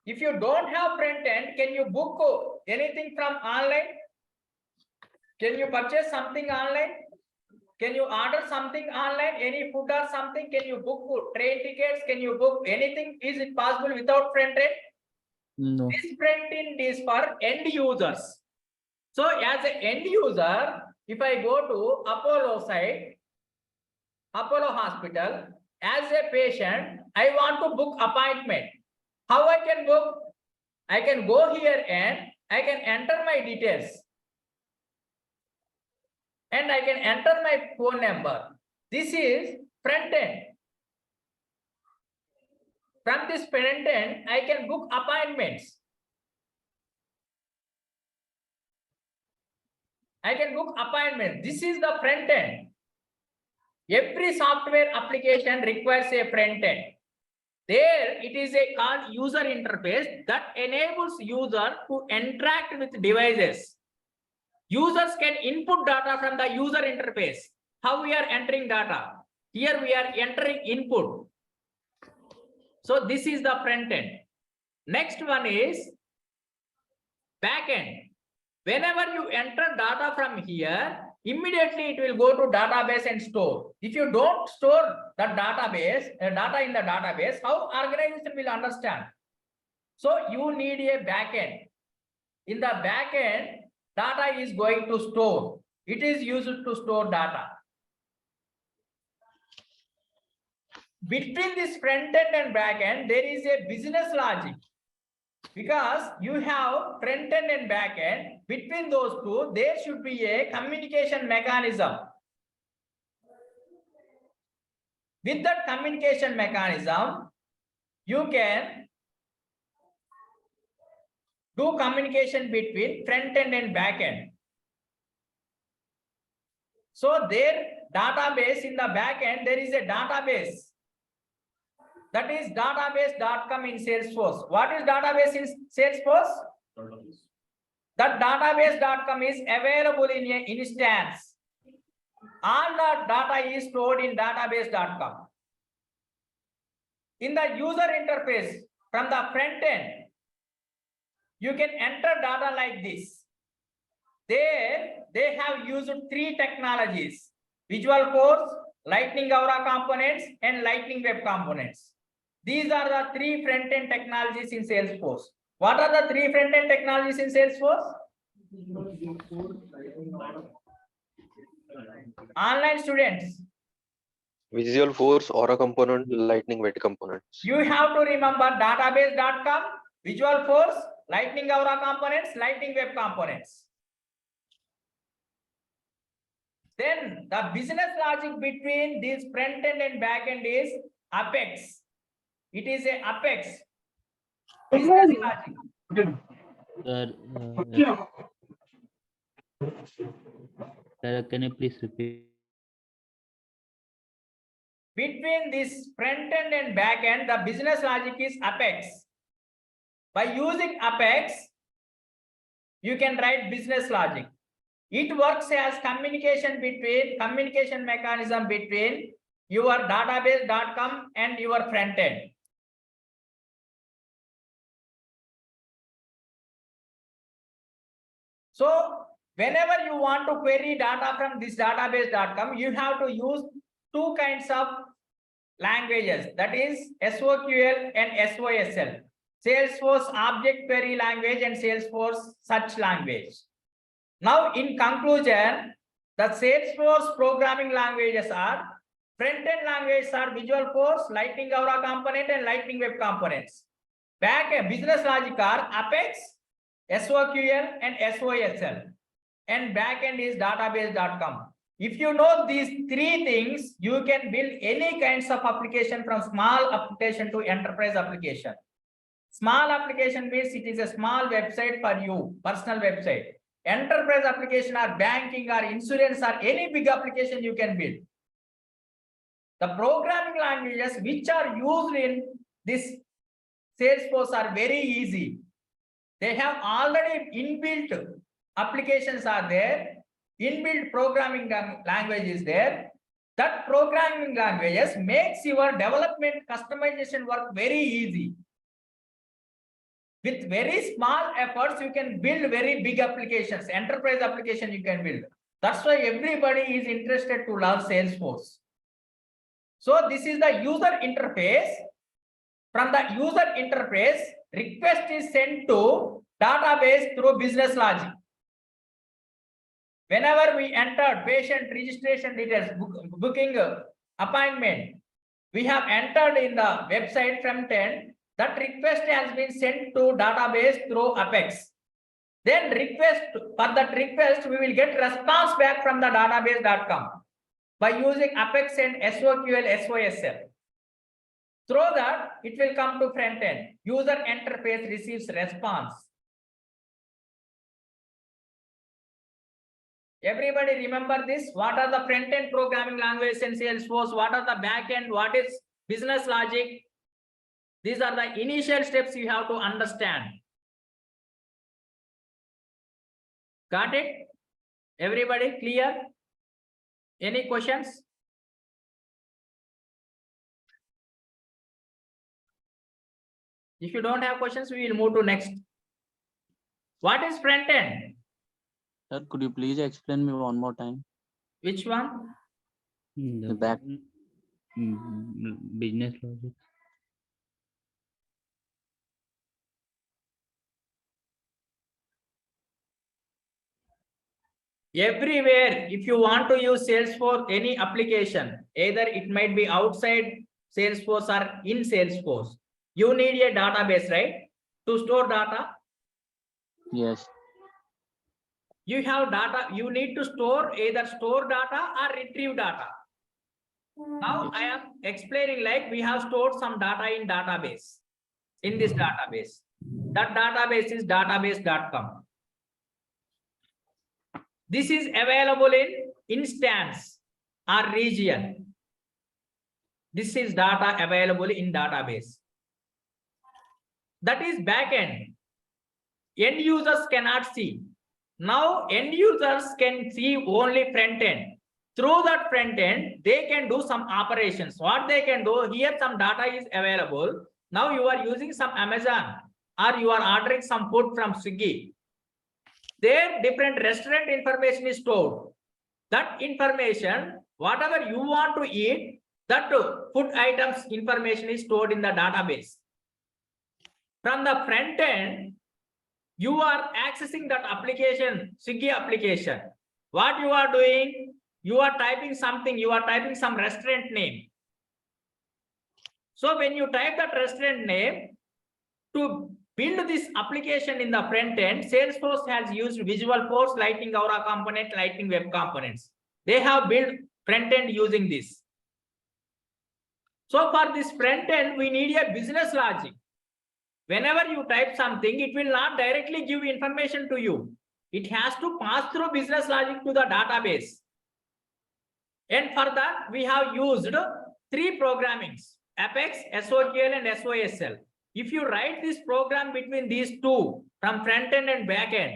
If you don't have front end, can you book anything from online? Can you purchase something online? Can you order something online? Any food or something? Can you book train tickets? Can you book anything? Is it possible without front end? No. This front end is for end users. So as an end user, if I go to Apollo site, Apollo hospital, as a patient, I want to book appointment. How I can book? I can go here and I can enter my details. And I can enter my phone number. This is front end. From this front end, I can book appointments. I can book appointments. This is the front end. Every software application requires a front end. There it is a called user interface that enables user to interact with devices. Users can input data from the user interface. How we are entering data? Here we are entering input. So this is the front end. Next one is back end. Whenever you enter data from here, immediately it will go to database and store. If you don't store the database, data in the database, how organization will understand? So you need a backend. In the backend, data is going to store. It is used to store data. Between this front end and back end, there is a business logic. Because you have front end and back end, between those two, there should be a communication mechanism. With that communication mechanism, you can do communication between front end and back end. So their database in the back end, there is a database. That is database.com in Salesforce. What is database in Salesforce? That database.com is available in an instance. All the data is stored in database.com. In the user interface from the front end, you can enter data like this. There, they have used three technologies: Visualforce, Lightning Aura components, and Lightning Web components. These are the three front-end technologies in Salesforce. What are the three front-end technologies in Salesforce? Online students. Visualforce, Aura component, Lightning Web components. You have to remember database.com, Visualforce, Lightning Aura components, Lightning Web components. Then the business logic between this front-end and back-end is Apex. It is a Apex. Business logic. Sir, can you please repeat? Between this front end and back end, the business logic is Apex. By using Apex, you can write business logic. It works as communication mechanism between your database.com and your front end. So whenever you want to query data from this database.com, you have to use two kinds of languages, that is SOQL and SOSL. Salesforce Object Query Language and Salesforce Search Language. Now in conclusion, The Salesforce programming languages are front-end languages are Visualforce, Lightning Aura component, and Lightning Web components. Back-end business logic are Apex, SOQL, and SOSL. And back-end is database.com. If you know these three things, you can build any kinds of application from small application to enterprise application. Small application means it is a small website for you, personal website. Enterprise application or banking or insurance or any big application you can build. The programming languages which are used in this Salesforce are very easy. They have already inbuilt applications are there. Inbuilt programming language is there. That programming languages makes your development customization work very easy. With very small efforts, you can build very big applications, enterprise application you can build. That's why everybody is interested to learn Salesforce. So this is the user interface. From the user interface, request is sent to database through business logic. Whenever we entered patient registration details, booking appointment, we have entered in the website front end. That request has been sent to database through Apex. Then for that request, we will get response back from the database.com by using Apex and SOQL, SOSL. Through that, it will come to front end. User interface receives response. Everybody remember this? What are the front end programming languages in Salesforce? What are the back end? What is business logic? These are the initial steps you have to understand. Got it? Everybody clear? Any questions? If you don't have questions, we will move to next. What is front end? Sir, could you please explain me one more time? Which one? The back. Business logic. Everywhere, if you want to use Salesforce, any application, either it might be outside Salesforce or in Salesforce, you need a database, right? To store data. Yes. You have data, you need to store either store data or retrieve data. Now I am explaining like we have stored some data in database. In this database. That database is database.com. This is available in instance or region. This is data available in database. That is backend. End users cannot see. Now end users can see only front end. Through that front end, they can do some operations. What they can do, here some data is available. Now you are using some Amazon or you are ordering some food from Swiggy. There different restaurant information is stored. That information, whatever you want to eat, that food items information is stored in the database. From the front end, you are accessing that application, Swiggy application. What you are doing, you are typing something, you are typing some restaurant name. So when you type that restaurant name, to build this application in the front end, Salesforce has used Visualforce, Lightning Aura component, Lightning Web components. They have built front end using this. So for this front end, we need a business logic. Whenever you type something, it will not directly give information to you. It has to pass through business logic to the database. And for that, we have used three programmings, Apex, SOQL, and SOSL. If you write this program between these two, from front end and back end,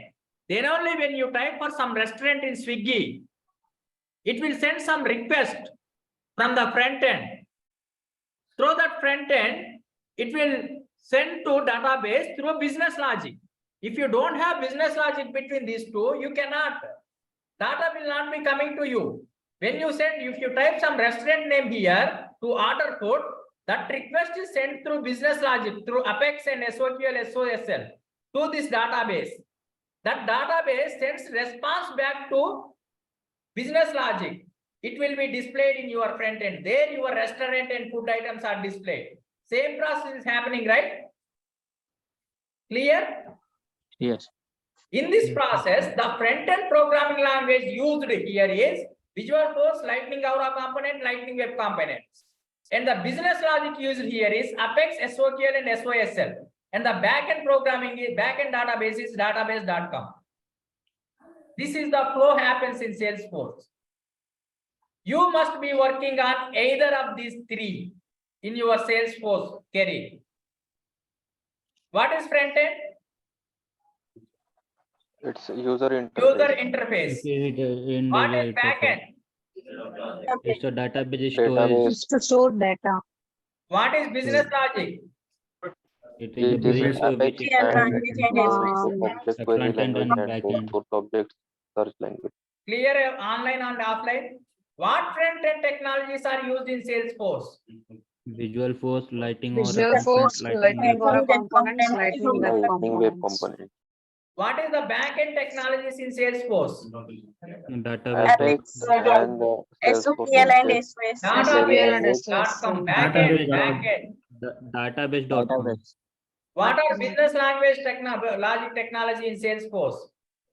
then only when you type for some restaurant in Swiggy, it will send some request from the front end. Through that front end, it will send to database through business logic. If you don't have business logic between these two, you cannot. Data will not be coming to you. When you send, if you type some restaurant name here to order food, that request is sent through business logic, through Apex and SOQL, SOSL to this database. That database sends response back to Business logic. It will be displayed in your front end. There your restaurant and food items are displayed. Same process is happening, right? Clear? Yes. In this process, the front-end programming language used here is Visual Force, Lightning Aura component, Lightning Web components. And the business logic used here is Apex, SOQL, and SOSL. And the backend programming is backend database is database.com. This is the flow happens in Salesforce. You must be working on either of these three in your Salesforce career. What is front-end? It's user User interface. interface. What is backend? It's a database storage. Database. It's to store data. What is business logic? It is a It is bridge Apex which and Wow. object A query front end language and and back end. source object search language. Clear online and offline? What front-end technologies are used in Salesforce? Visual Force, Lightning Aura Visual component, Force, Lightning Lightning Web. Aura components, Lightning Web Lightning Web components. component. What is the back-end technologies in Salesforce? Database. Apex and SOQL and Salesforce SOS. Database.com, back-end, Database. back-end. Database.com. Database. What are business language logic technology in Salesforce?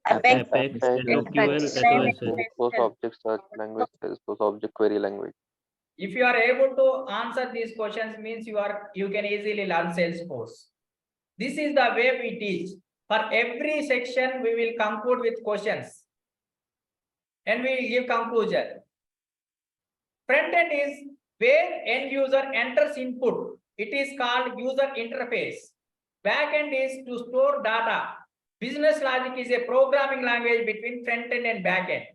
Apex. Apex, SOQL, Apex. SOSL. Salesforce object search language, Salesforce object query language. If you are able to answer these questions, means you can easily learn Salesforce. This is the way we teach. For every section, we will conclude with questions. And we will give conclusion. Front end is where end user enters input. It is called user interface. Back end is to store data. Business logic is a programming language between front end and back end.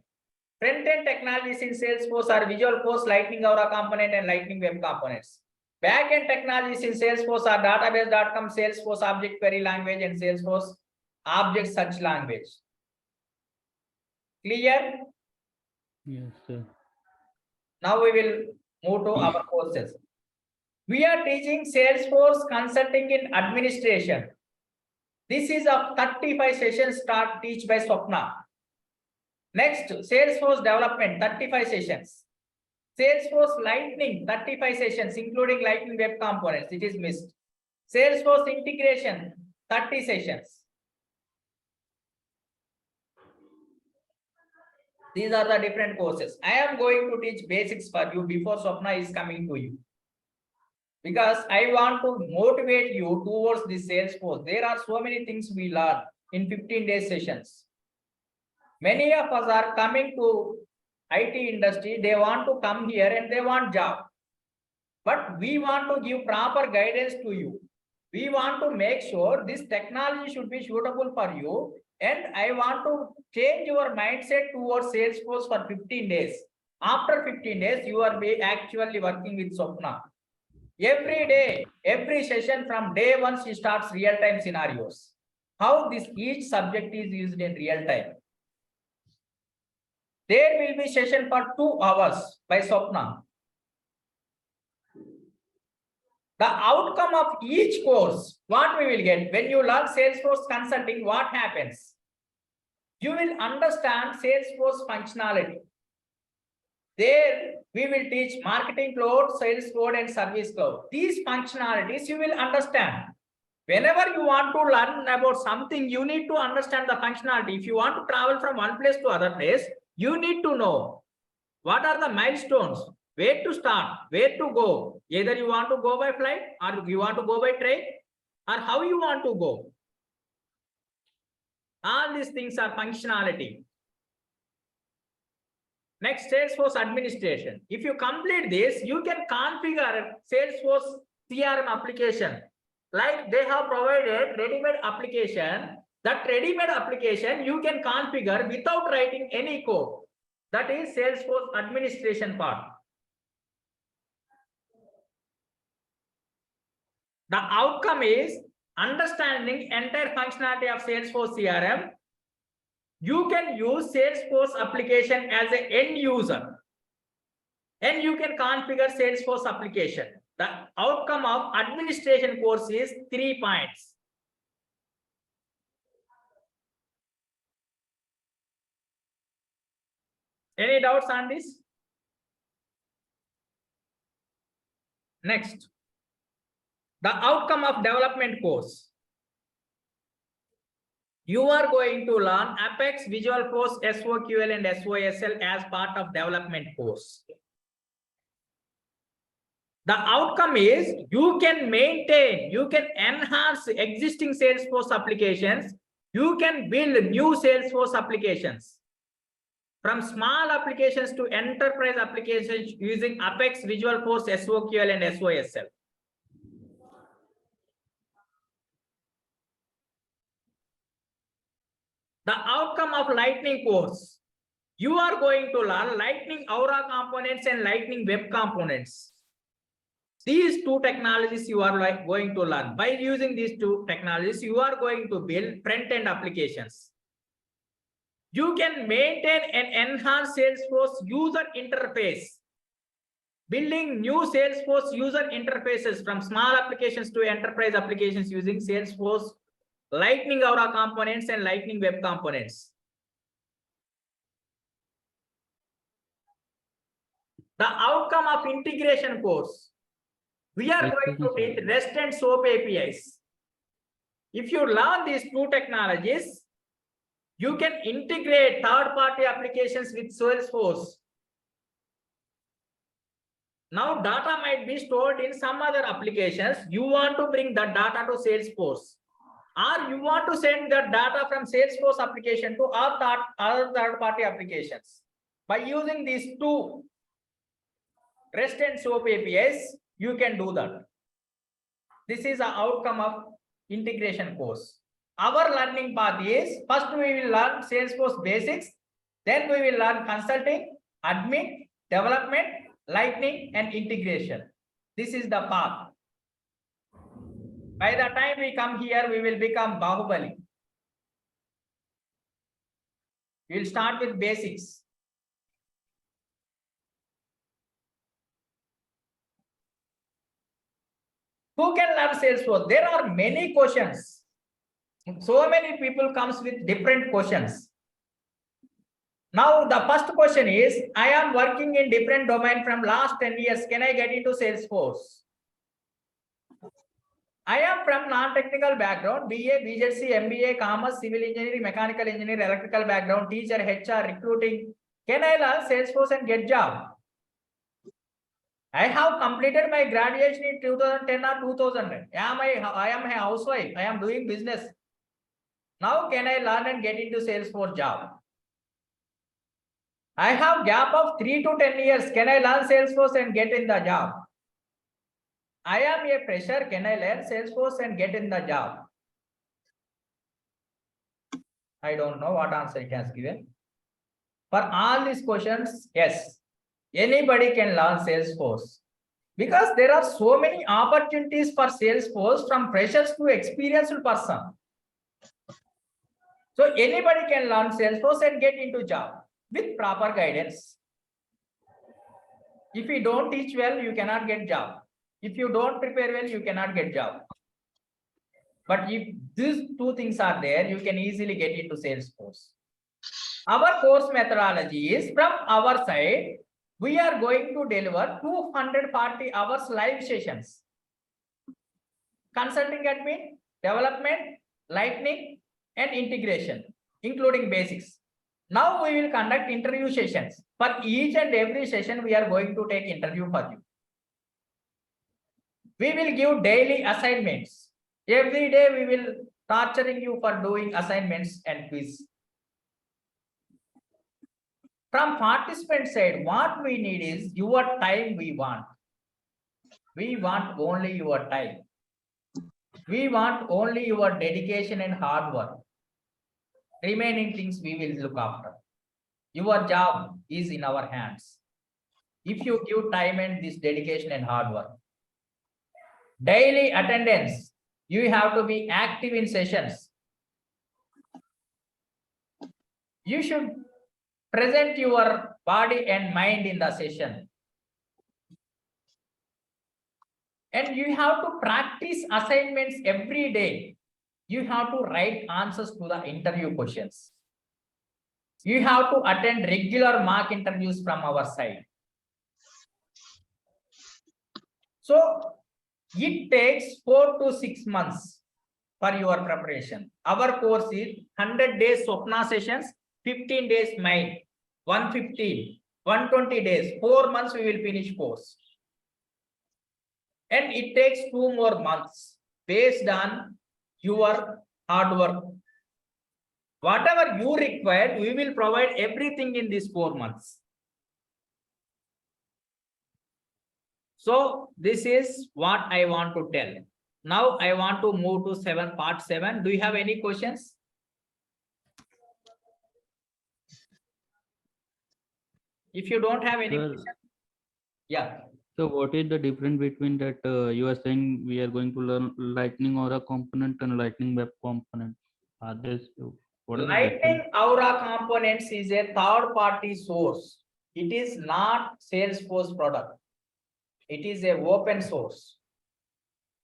Front end technologies in Salesforce are Visual Force, Lightning Aura component, and Lightning Web components. Back end technologies in Salesforce are database.com, Salesforce object query language, and Salesforce object search language. Clear? Yes, sir. Now we will move to our courses. We are teaching Salesforce consulting in administration. This is a 35 sessions teach by Swapna. Next, Salesforce development, 35 sessions. Salesforce Lightning, 35 sessions, including Lightning Web components. It is missed. Salesforce integration, 30 sessions. These are the different courses. I am going to teach basics for you before Swapna is coming to you. Because I want to motivate you towards this Salesforce. There are so many things we learn in 15-day sessions. Many of us are coming to IT industry. They want to come here and they want job. But we want to give proper guidance to you. We want to make sure this technology should be suitable for you. And I want to change your mindset towards Salesforce for 15 days. After 15 days, you are actually working with Swapna. Every day, every session from day one, she starts real-time scenarios. How each subject is used in real time. There will be session for 2 hours by Swapna. The outcome of each course, what we will get when you learn Salesforce consulting, what happens? You will understand Salesforce functionality. There we will teach marketing cloud, sales cloud, and service cloud. These functionalities you will understand. Whenever you want to learn about something, you need to understand the functionality. If you want to travel from one place to other place, you need to know what are the milestones, where to start, where to go. Either you want to go by flight or you want to go by train or how you want to go. All these things are functionality. Next, Salesforce administration. If you complete this, you can configure Salesforce CRM application. Like they have provided ready-made application. That ready-made application you can configure without writing any code. That is Salesforce administration part. The outcome is understanding entire functionality of Salesforce CRM. You can use Salesforce application as an end user. And you can configure Salesforce application. The outcome of administration course is 3 points. Any doubts on this? Next, the outcome of development course. You are going to learn Apex, Visual Force, SOQL and SOSL as part of development course. The outcome is you can maintain, you can enhance existing Salesforce applications. You can build new Salesforce applications. From small applications to enterprise applications using Apex, Visual Force, SOQL and SOSL. The outcome of Lightning course. You are going to learn Lightning Aura components and Lightning Web components. These two technologies you are going to learn. By using these two technologies, you are going to build front-end applications. You can maintain and enhance Salesforce user interface. Building new Salesforce user interfaces from small applications to enterprise applications using Salesforce Lightning Aura components and Lightning Web components. The outcome of integration course. We are going to teach REST and SOAP APIs. If you learn these two technologies, you can integrate third-party applications with Salesforce. Now, data might be stored in some other applications. You want to bring that data to Salesforce, or you want to send the data from Salesforce application to other third-party applications. By using these two REST and SOAP APIs, you can do that. This is the outcome of integration course. Our learning path is, first we will learn Salesforce basics, then we will learn consulting, admin, development, Lightning and integration. This is the path. By the time we come here, we will become Bahubali. We will start with basics. Who can learn Salesforce? There are many questions. So many people comes with different questions. Now the first question is, I am working in different domain from last 10 years. Can I get into Salesforce? I am from non-technical background, BA, BJC, MBA, Commerce, Civil Engineering, Mechanical Engineering, Electrical background, teacher, HR, recruiting. Can I learn Salesforce and get job? I have completed my graduation in 2010 or 2000. I am a housewife. I am doing business. Now can I learn and get into Salesforce job? I have gap of 3 to 10 years. Can I learn Salesforce and get in the job? I am a fresher. Can I learn Salesforce and get in the job? I don't know what answer it has given. For all these questions, yes, anybody can learn Salesforce. Because there are so many opportunities for Salesforce from freshers to experienced person. So anybody can learn Salesforce and get into job with proper guidance. If you don't teach well, you cannot get job. If you don't prepare well, you cannot get job. But if these two things are there, you can easily get into Salesforce. Our course methodology is, from our side, we are going to deliver 240 hours live sessions. Consulting admin, development, Lightning, and integration, including basics. Now we will conduct interview sessions. For each and every session, we are going to take interview for you. We will give daily assignments. Every day we will torturing you for doing assignments and quiz. From participant side, what we need is your time we want. We want only your time. We want only your dedication and hard work. Remaining things we will look after. Your job is in our hands. If you give time and this dedication and hard work. Daily attendance. You have to be active in sessions. You should present your body and mind in the session. And you have to practice assignments every day. You have to write answers to the interview questions. You have to attend regular mock interviews from our side. So it takes 4 to 6 months for your preparation. Our course is 100 days Swapna sessions, 15 days mine, 115, 120 days, 4 months we will finish course. And it takes 2 more months based on your hard work. Whatever you require, we will provide everything in these 4 months. So this is what I want to tell. Now I want to move to part 7. Do you have any questions? If you don't have any Sir. question, yeah. So what is the difference between that you are saying we are going to learn Lightning Aura component and Lightning Web component? Are this what is the Lightning difference? Aura Components is a third-party source. It is not Salesforce product. It is a open source.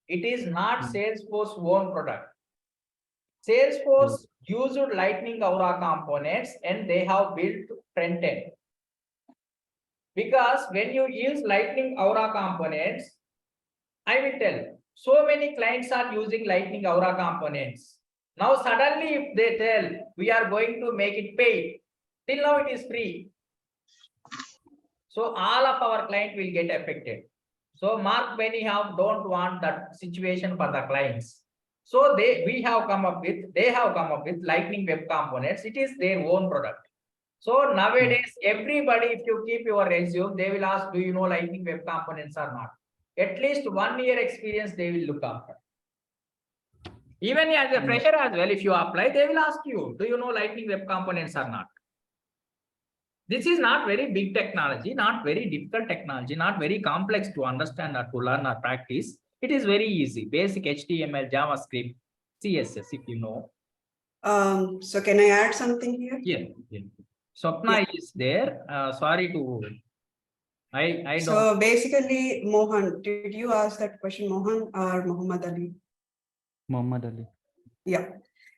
It is not Salesforce own product. Salesforce used Lightning Aura components and they have built front end. Because when you use Lightning Aura components, I will tell, so many clients are using Lightning Aura components. Now suddenly if they tell, we are going to make it paid, till now it is free. So all of our client will get affected. So Mark Benioff don't want that situation for the clients. So they have come up with Lightning Web Components. It is their own product. So nowadays, everybody, if you keep your resume, they will ask, do you know Lightning Web Components or not? At least 1 year experience they will look after. Even as a fresher as well, if you apply, they will ask you, do you know Lightning Web Components or not? This is not very big technology, not very difficult technology, not very complex to understand or to learn or practice. It is very easy. Basic HTML, JavaScript, CSS, if you know. So can I add something here? Yeah. Swapna is there. Sorry to. I don't. So basically, Mohan, did you ask that question, Mohan or Muhammad Ali? Muhammad Ali. Yeah.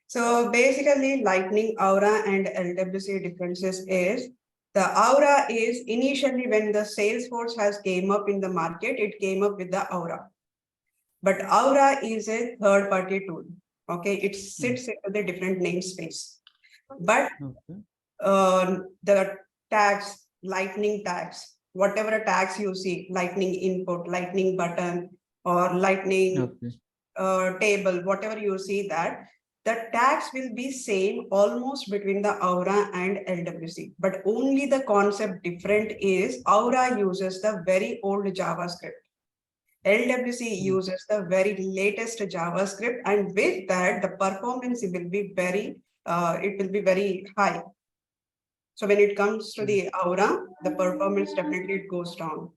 So basically, Lightning Aura and LWC differences is the Aura is initially when the Salesforce has came up in the market, it came up with the Aura. But Aura is a third-party tool. Okay, it sits into the different namespace. But the tags, Lightning tags, whatever tags you see, Lightning input, Lightning button, or Lightning table, whatever you see that, the tags will be same almost between the Aura and LWC. But only the concept different is Aura uses the very old JavaScript. LWC uses the very latest JavaScript, and with that, the performance will be very, high. So when it comes to the Aura, the performance definitely it goes down.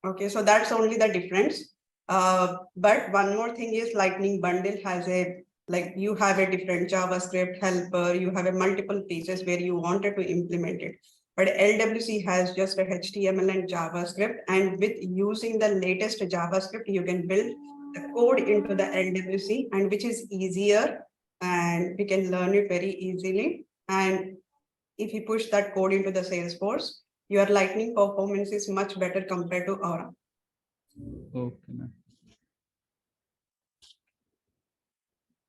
Okay, so that's only the difference. But one more thing is Lightning Bundle has a, like you have a different JavaScript helper, you have a multiple pieces where you wanted to implement it. But LWC has just a HTML and JavaScript, and with using the latest JavaScript, you can build the code into the LWC, and which is easier, and we can learn it very easily. And if you push that code into the Salesforce, your Lightning performance is much better compared to Aura. Okay, ma'am.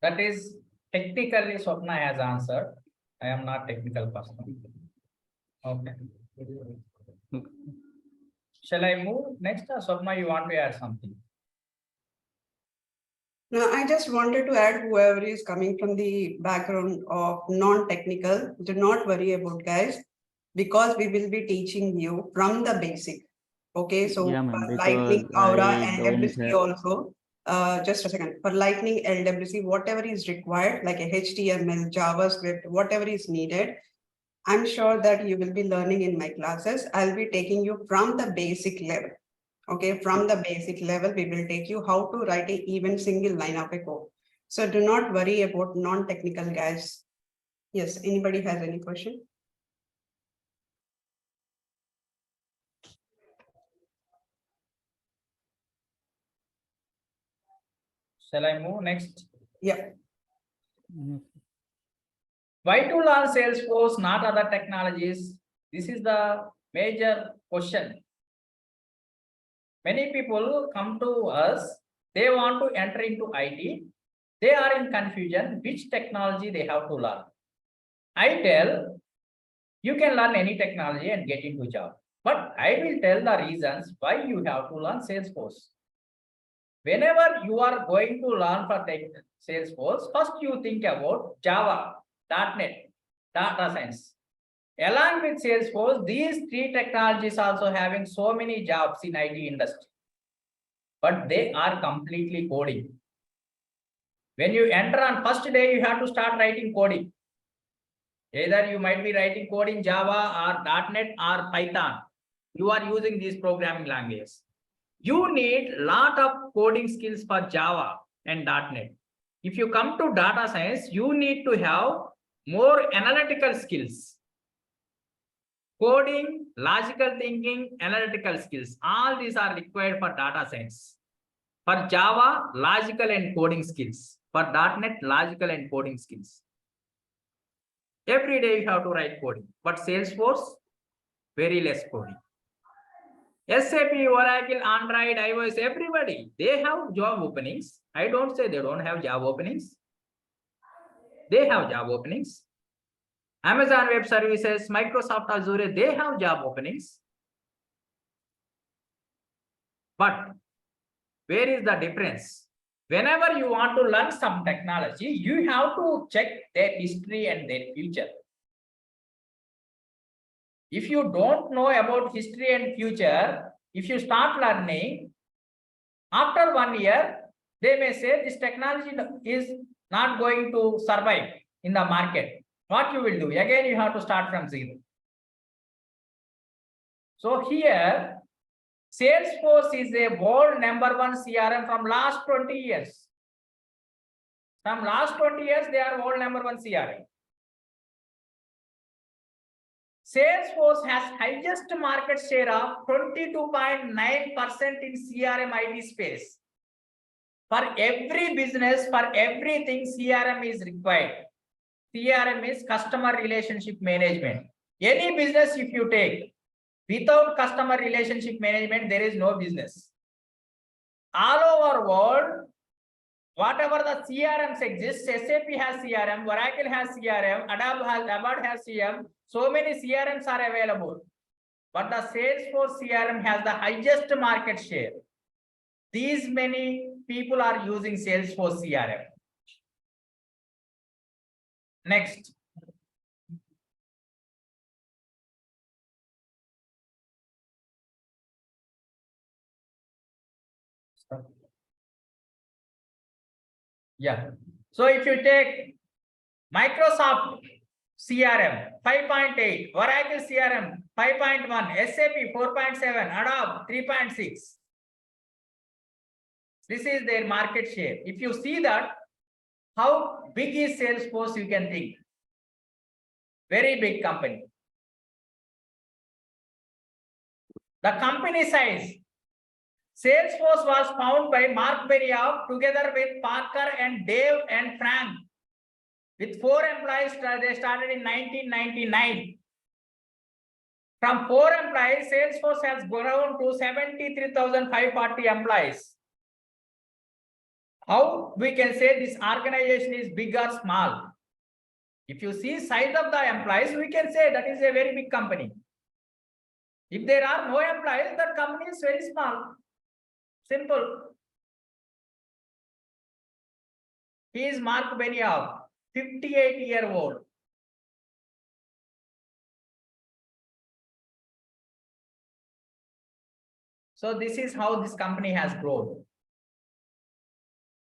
That is technically Swapna has answered. I am not technical person. Okay. Shall I move next? Swapna, you want to add something? Now, I just wanted to add whoever is coming from the background of non-technical, do not worry about guys, because we will be teaching you from the basic. Okay, so Yeah, for Lightning Aura and LWC also, just a second, for Lightning LWC, whatever is required, like a HTML, JavaScript, whatever is needed, I'm sure that you will be learning in my classes. I'll be taking you from the basic level. Okay, from the basic level, we will take you how to write a even single line of a code. So do not worry about non-technical guys. Yes, anybody has any question? Shall I move next? Yeah. Why to learn Salesforce, not other technologies? This is the major question. Many people come to us, they want to enter into IT. They are in confusion, which technology they have to learn. I tell, you can learn any technology and get into job. But I will tell the reasons why you have to learn Salesforce. Whenever you are going to learn for Salesforce, first you think about Java, .NET, data science. Along with Salesforce, these three technologies also having so many jobs in IT industry. But they are completely coding. When you enter on first day, you have to start writing coding. Either you might be writing code in Java or .NET or Python. You are using these programming languages. You need lot of coding skills for Java and .NET. If you come to data science, you need to have more analytical skills. Coding, logical thinking, analytical skills. All these are required for data science. For Java, logical and coding skills. For .NET, logical and coding skills. Every day you have to write coding. But Salesforce, very less coding. SAP, Oracle, Android, iOS, everybody, they have job openings. I don't say they don't have job openings. They have job openings. Amazon Web Services, Microsoft Azure, they have job openings. But where is the difference? Whenever you want to learn some technology, you have to check their history and their future. If you don't know about history and future, if you start learning, after 1 year, they may say this technology is not going to survive in the market. What you will do? Again, you have to start from zero. So here, Salesforce is a world #1 CRM from last 20 years. From last 20 years, they are world #1 CRM. Salesforce has highest market share of 22.9% in CRM IT space. For every business, for everything, CRM is required. CRM is customer relationship management. Any business if you take, without customer relationship management, there is no business. All over world, whatever the CRMs exist, SAP has CRM, Oracle has CRM, Adobe has CRM, so many CRMs are available. But the Salesforce CRM has the highest market share. These many people are using Salesforce CRM. Next. Yeah. So if you take Microsoft CRM 5.8, Oracle CRM 5.1, SAP 4.7, Adobe 3.6. This is their market share. If you see that, how big is Salesforce, you can think. Very big company. The company size. Salesforce was founded by Mark Benioff together with Parker and Dave and Frank. With 4 employees, they started in 1999. From 4 employees, Salesforce has grown to 73,540 employees. How we can say this organization is big or small? If you see size of the employees, we can say that is a very big company. If there are no employees, that company is very small. Simple. He is Mark Benioff, 58-year-old. So this is how this company has grown.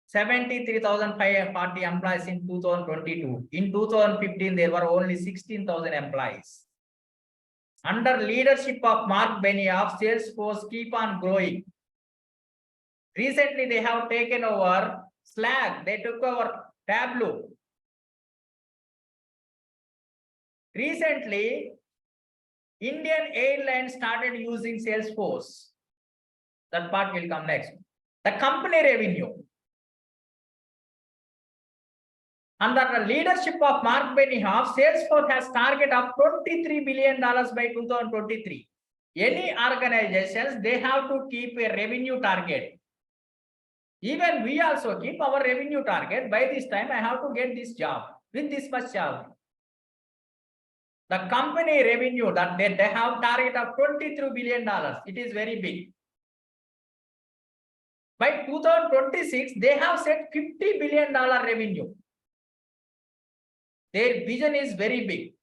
73,540 employees in 2022. In 2015, there were only 16,000 employees. Under leadership of Mark Benioff, Salesforce keep on growing. Recently, they have taken over Slack. They took over Tableau. Recently, Indian Airlines started using Salesforce. That part will come next. The company revenue. Under the leadership of Mark Benioff, Salesforce has target of $23 billion by 2023. Any organizations, they have to keep a revenue target. Even we also keep our revenue target. By this time, I have to get this job with this much salary. The company revenue that they have target of $23 billion. It is very big. By 2026, they have set $50 billion revenue. Their vision is very big.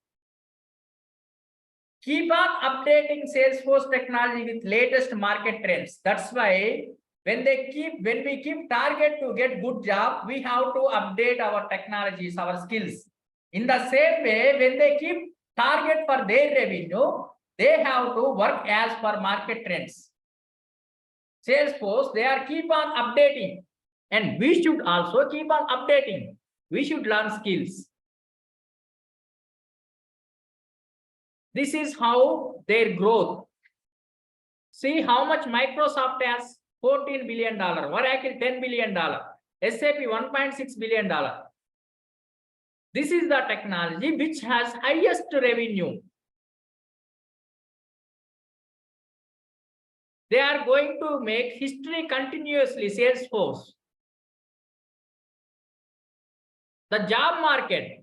Keep on updating Salesforce technology with latest market trends. That's why when we keep target to get good job, we have to update our technologies, our skills. In the same way, when they keep target for their revenue, they have to work as per market trends. Salesforce, they are keep on updating, and we should also keep on updating. We should learn skills. This is how their growth. See how much Microsoft has, $14 billion, Oracle $10 billion, SAP $1.6 billion. This is the technology which has highest revenue. They are going to make history continuously, Salesforce. The job market.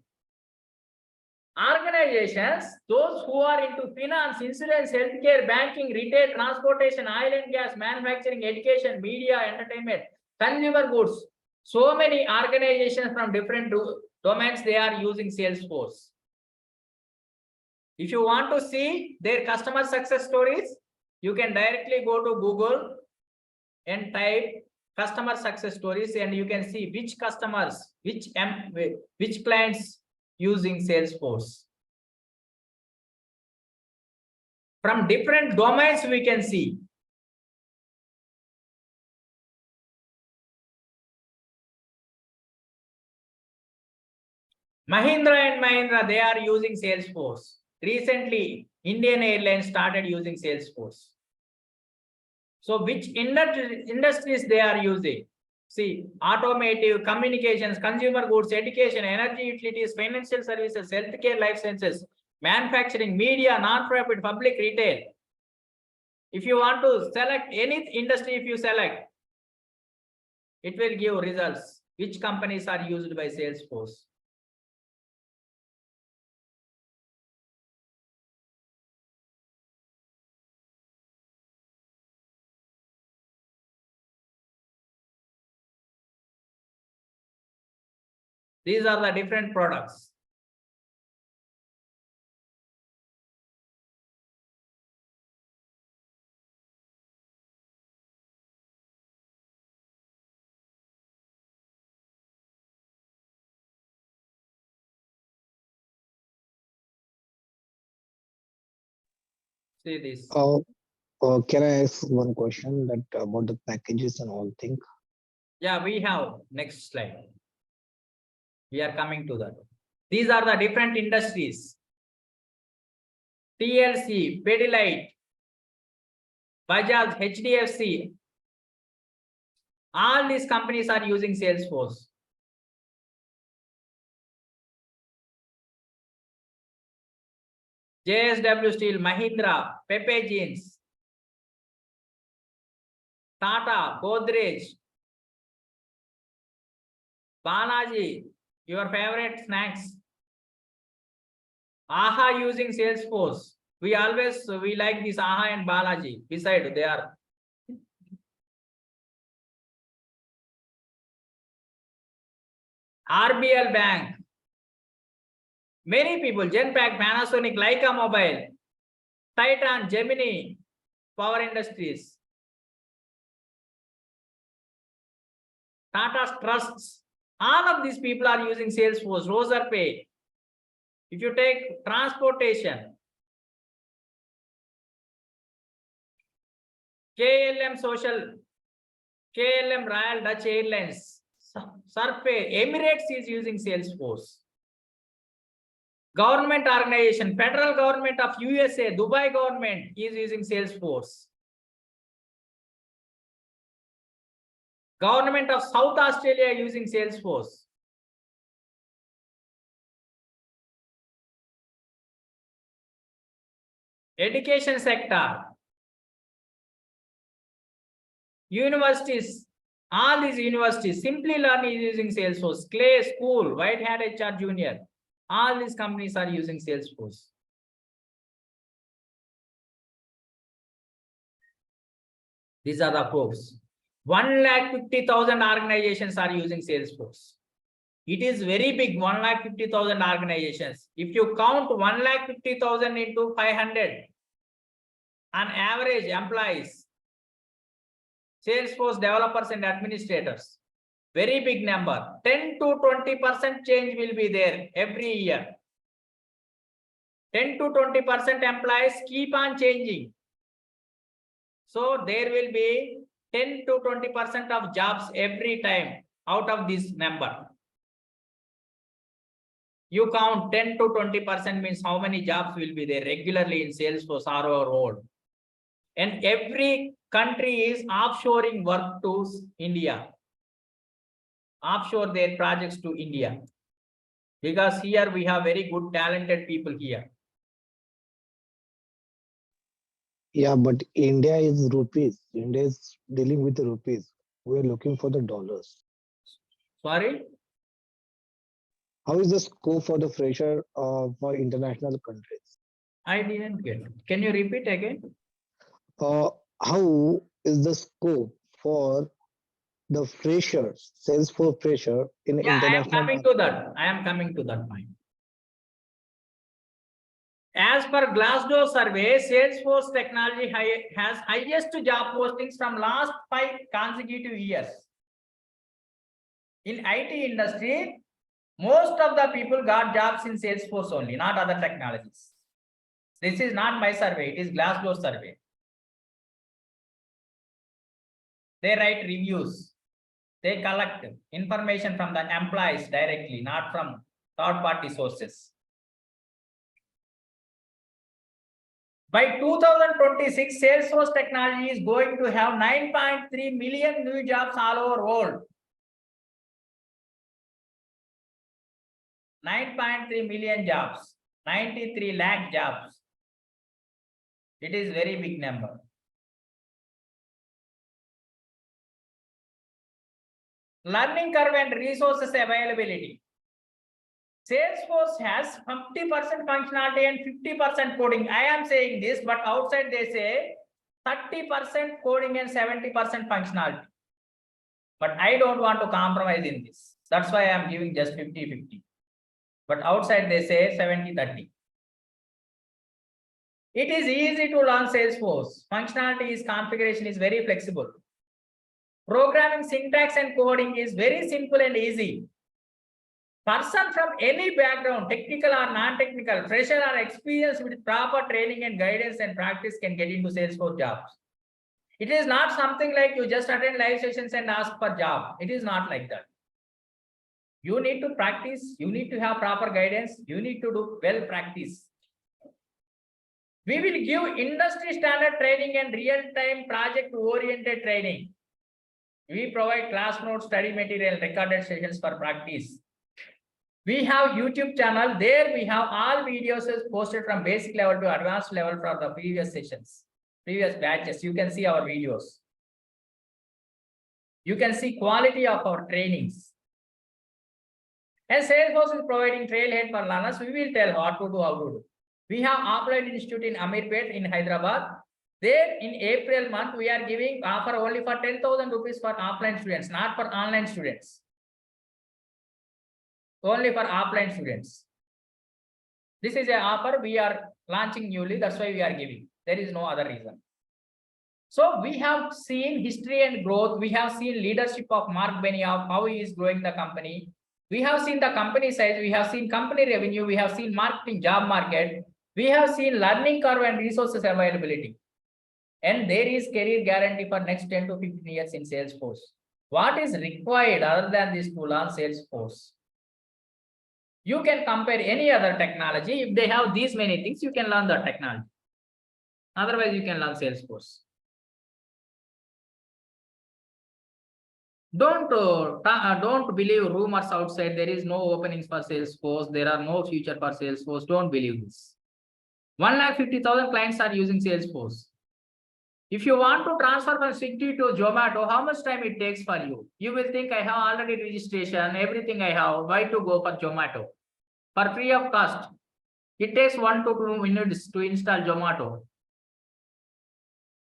Organizations, those who are into finance, insurance, healthcare, banking, retail, transportation, oil and gas, manufacturing, education, media, entertainment, consumer goods. So many organizations from different domains, they are using Salesforce. If you want to see their customer success stories, you can directly go to Google and type customer success stories, and you can see which customers, which clients using Salesforce. From different domains, we can see. Mahindra and Mahindra, they are using Salesforce. Recently, Indian Airlines started using Salesforce. So which industries they are using? See, automotive, communications, consumer goods, education, energy utilities, financial services, healthcare, life sciences, manufacturing, media, non-profit, public, retail. If you want to select any industry, if you select, it will give results. Which companies are used by Salesforce? These are the different products. See this. Can I ask one question that about the packages and all thing? Yeah, we have next slide. We are coming to that. These are the different industries. TLC, Pidilite, Bajaj, HDFC. All these companies are using Salesforce. JSW Steel, Mahindra, Pepe Jeans, Tata, Godrej, Balaji, your favorite snacks. AHA using Salesforce. We like this AHA and Balaji. Beside they are. RBL Bank. Many people, Genpact, Panasonic, Leica Mobile, Titan, Gemini, Power Industries, Tata Trusts. All of these people are using Salesforce, Razorpay. If you take transportation, KLM Royal Dutch Airlines, Surpay, Emirates is using Salesforce. Government organization, federal government of USA, Dubai government is using Salesforce. Government of South Australia using Salesforce. Education sector. Universities. All these universities. Simply Learn is using Salesforce. Clay School, White Hat HR Junior. All these companies are using Salesforce. These are the proofs. 150,000 organizations are using Salesforce. It is very big, 150,000 organizations. If you count 150,000 into 500, on average employees, Salesforce developers and administrators, very big number. 10 to 20% change will be there every year. 10 to 20% employees keep on changing. So there will be 10 to 20% of jobs every time out of this number. You count 10 to 20% means how many jobs will be there regularly in Salesforce RO role. And every country is offshoring work to India. Offshore their projects to India. Because here we have very good talented people here. Yeah, but India is rupees. India is dealing with the rupees. We are looking for the dollars. Sorry? How is the scope for the fresher for international countries? I didn't get it. Can you repeat again? How is the scope for the freshers, Salesforce fresher in Yeah, I am international? coming to that. I am coming to that point. As per Glassdoor survey, Salesforce technology has highest job postings from last 5 consecutive years. In IT industry, most of the people got jobs in Salesforce only, not other technologies. This is not my survey, it is Glassdoor survey. They write reviews. They collect information from the employees directly, not from third-party sources. By 2026, Salesforce technology is going to have 9.3 million new jobs all over world. 9.3 million jobs, 93 lakh jobs. It is very big number. Learning curve and resources availability. Salesforce has 50% functionality and 50% coding. I am saying this, but outside they say 30% coding and 70% functionality. But I don't want to compromise in this. That's why I am giving just 50-50. But outside they say 70-30. It is easy to learn Salesforce. Functionality is configuration is very flexible. Programming syntax and coding is very simple and easy. Person from any background, technical or non-technical, fresher or experienced with proper training and guidance and practice can get into Salesforce jobs. It is not something like you just attend live sessions and ask for job. It is not like that. You need to practice, you need to have proper guidance, you need to do well practice. We will give industry standard training and real-time project-oriented training. We provide class notes, study material, recorded sessions for practice. We have YouTube channel. There we have all videos posted from basic level to advanced level from the previous sessions, previous batches. You can see our videos. You can see quality of our trainings. And Salesforce is providing trailhead for learners. We will tell what to do, how to do. We have offline institute in Amirpet in Hyderabad. There in April month, we are giving offer only for 10,000 rupees for offline students, not for online students. Only for offline students. This is an offer we are launching newly. That's why we are giving. There is no other reason. So we have seen history and growth. We have seen leadership of Mark Benioff, how he is growing the company. We have seen the company size. We have seen company revenue. We have seen marketing job market. We have seen learning curve and resources availability. And there is career guarantee for next 10 to 15 years in Salesforce. What is required other than this to learn Salesforce? You can compare any other technology. If they have these many things, you can learn the technology. Otherwise, you can learn Salesforce. Don't believe rumors outside. There is no openings for Salesforce. There are no future for Salesforce. Don't believe this. 1,50,000 clients are using Salesforce. If you want to transfer from Swiggy to Zomato, how much time it takes for you? You will think I have already registration, everything I have. Why to go for Zomato? For free of cost. It takes 1 to 2 minutes to install Zomato.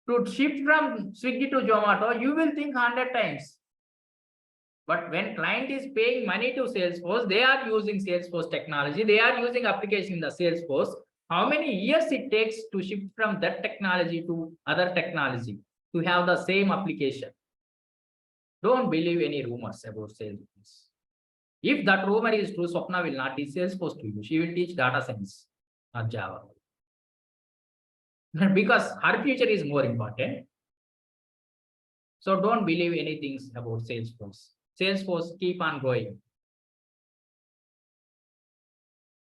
To shift from Swiggy to Zomato, you will think 100 times. But when client is paying money to Salesforce, they are using Salesforce technology. They are using application in the Salesforce. How many years it takes to shift from that technology to other technology to have the same application? Don't believe any rumors about Salesforce. If that rumor is true, Swapna will not teach Salesforce to you. She will teach data science or Java. Because her future is more important. So don't believe anything about Salesforce. Salesforce keep on growing.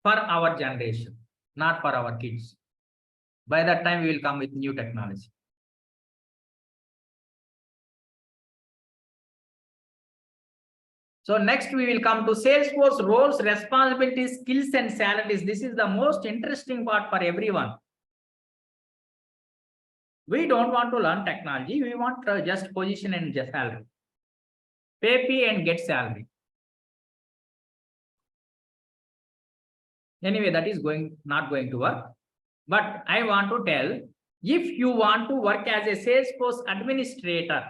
For our generation, not for our kids. By that time, we will come with new technology. So next we will come to Salesforce roles, responsibilities, skills, and salaries. This is the most interesting part for everyone. We don't want to learn technology. We want just position and just salary. Pay and get salary. Anyway, that is not going to work. But I want to tell, if you want to work as a Salesforce administrator,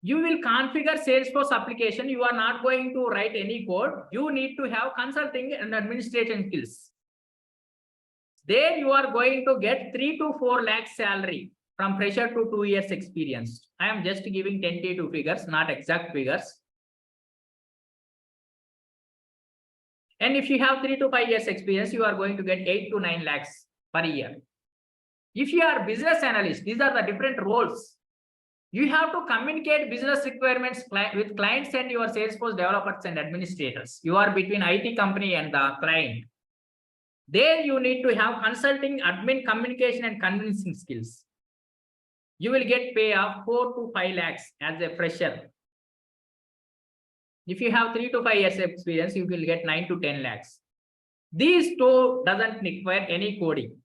you will configure Salesforce application. You are not going to write any code. You need to have consulting and administration skills. There you are going to get 3 to 4 lakhs salary from fresher to 2 years experience. I am just giving tentative figures, not exact figures. And if you have 3 to 5 years experience, you are going to get 8 to 9 lakhs per year. If you are business analyst, these are the different roles. You have to communicate business requirements with clients and your Salesforce developers and administrators. You are between IT company and the client. There you need to have consulting, admin, communication, and convincing skills. You will get pay of 4 to 5 lakhs as a fresher. If you have 3 to 5 years experience, you will get 9 to 10 lakhs. These two doesn't require any coding.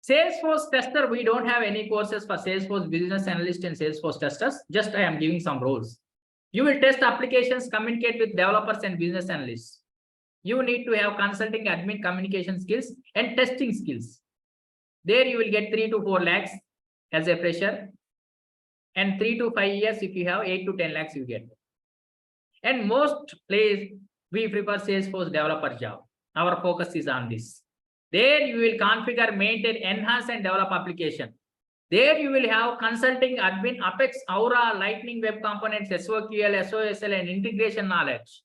Salesforce tester, we don't have any courses for Salesforce business analyst and Salesforce testers. Just I am giving some roles. You will test applications, communicate with developers and business analysts. You need to have consulting, admin, communication skills, and testing skills. There you will get 3 to 4 lakhs as a fresher. And 3 to 5 years, if you have 8 to 10 lakhs, you get. And most place we prefer Salesforce developer job. Our focus is on this. There you will configure, maintain, enhance, and develop application. There you will have consulting, admin, Apex, Aura, Lightning Web Components, SOQL, SOSL, and integration knowledge.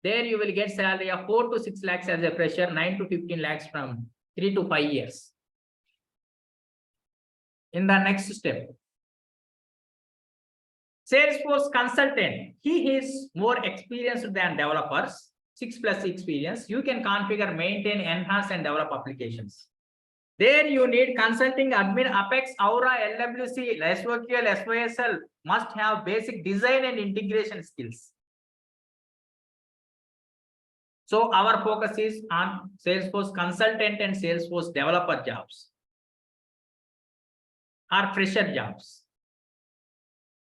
There you will get salary of 4 to 6 lakhs as a fresher, 9 to 15 lakhs from 3 to 5 years. In the next step, Salesforce consultant, he is more experienced than developers, 6+ experience. You can configure, maintain, enhance, and develop applications. There you need consulting, admin, Apex, Aura, LWC, SOQL, SOSL, must have basic design and integration skills. So our focus is on Salesforce consultant and Salesforce developer jobs or fresher jobs.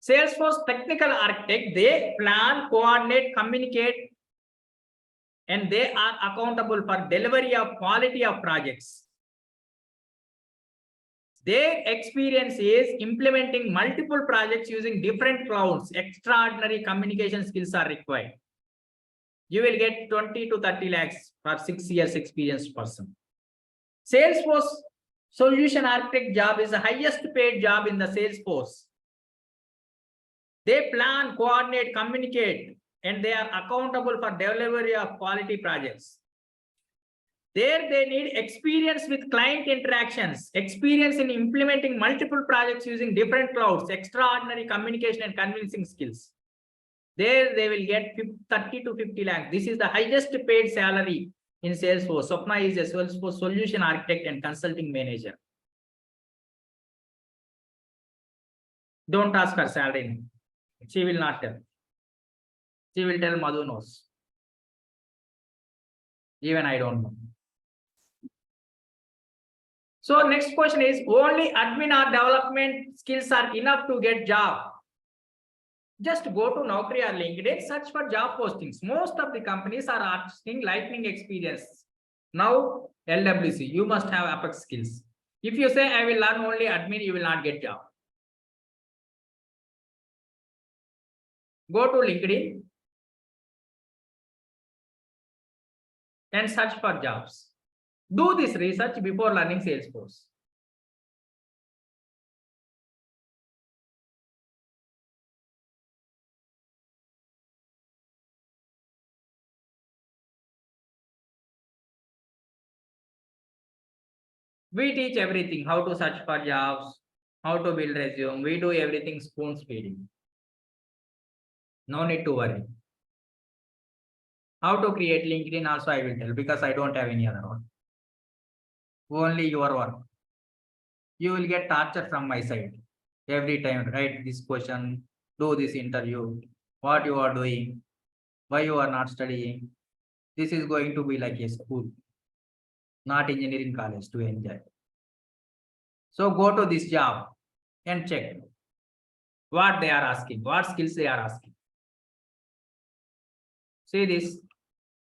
Salesforce technical architect, they plan, coordinate, communicate, and they are accountable for delivery of quality of projects. Their experience is implementing multiple projects using different clouds. Extraordinary communication skills are required. You will get 20 to 30 lakhs for 6 years experienced person. Salesforce solution architect job is the highest paid job in the Salesforce. They plan, coordinate, communicate, and they are accountable for delivery of quality projects. There they need experience with client interactions, experience in implementing multiple projects using different clouds, extraordinary communication and convincing skills. There they will get 30 to 50 lakhs. This is the highest paid salary in Salesforce. Swapna is a Salesforce solution architect and consulting manager. Don't ask her salary. She will not tell. She will tell Madhu knows. Even I don't know. So next question is, only admin or development skills are enough to get job? Just go to Naukri or LinkedIn, search for job postings. Most of the companies are asking lightning experience. Now, LWC, you must have Apex skills. If you say, I will learn only admin, you will not get job. Go to LinkedIn and search for jobs. Do this research before learning Salesforce. We teach everything, how to search for jobs, how to build resume. We do everything spoon feeding. No need to worry. How to create LinkedIn also I will tell, because I don't have any other one. Only your work. You will get torture from my side. Every time, write this question, do this interview, what you are doing, why you are not studying. This is going to be like a school, not engineering college to enjoy. So go to this job and check what they are asking, what skills they are asking. See this.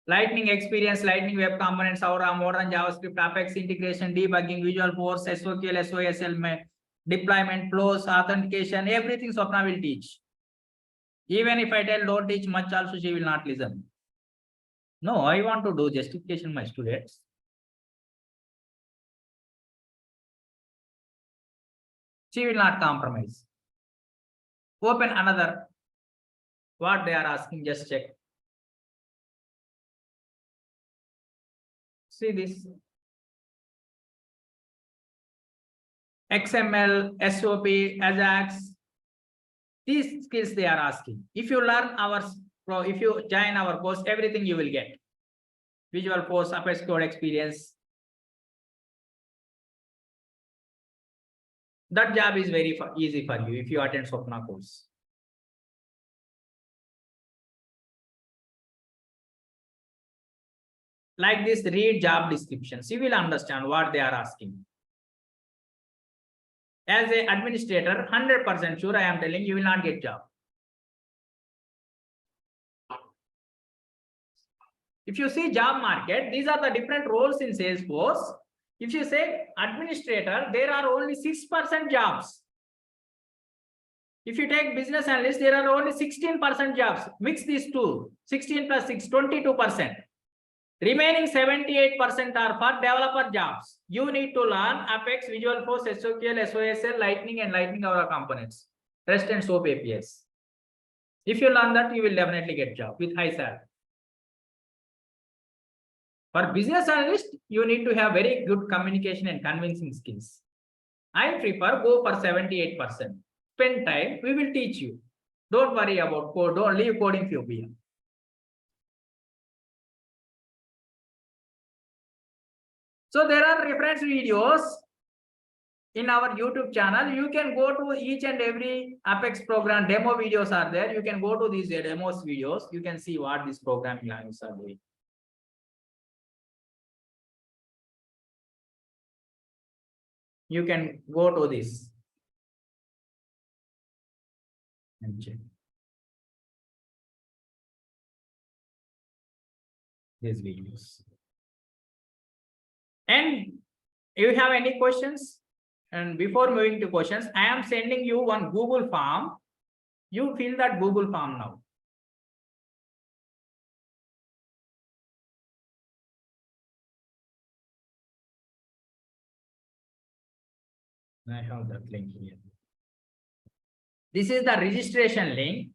Lightning experience, Lightning web components, Aura, modern JavaScript, Apex integration, debugging, Visualforce, SOQL, SOSL, deployment, flows, authentication, everything Swapna will teach. Even if I tell don't teach much, also she will not listen. No, I want to do justification my students. She will not compromise. Open another. What they are asking, just check. See this. XML, SOP, Ajax. These skills they are asking. If you learn our, if you join our course, everything you will get. Visualforce, Apex code experience. That job is very easy for you if you attend Swapna course. Like this, read job descriptions. You will understand what they are asking. As an administrator, 100% sure I am telling you will not get job. If you see job market, these are the different roles in Salesforce. If you say administrator, there are only 6% jobs. If you take business analyst, there are only 16% jobs. Mix these two, 16 plus 6, 22%. Remaining 78% are for developer jobs. You need to learn Apex, Visualforce, SOQL, SOSL, Lightning, and Lightning Aura components. REST and SOAP APIs. If you learn that, you will definitely get job with high salary. For business analyst, you need to have very good communication and convincing skills. I prefer go for 78%. Spend time, we will teach you. Don't worry about code, don't leave coding phobia. So there are reference videos in our YouTube channel. You can go to each and every Apex program demo videos are there. You can go to these demos videos. You can see what these programming languages are doing. You can go to this and check these videos. And you have any questions? And before moving to questions, I am sending you one Google form. You fill that Google form now. I have that link here. This is the registration link.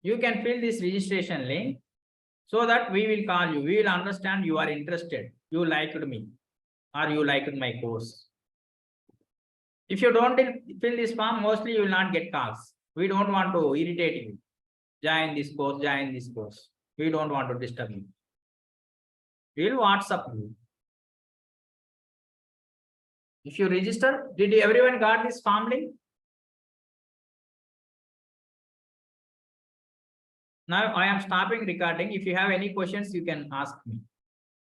You can fill this registration link so that we will call you. We will understand you are interested. You liked me or you liked my course. If you don't fill this form, mostly you will not get calls. We don't want to irritate you. Join this course, join this course. We don't want to disturb you. We will WhatsApp you. If you register, did everyone got this form link? Now I am stopping recording. If you have any questions, you can ask me.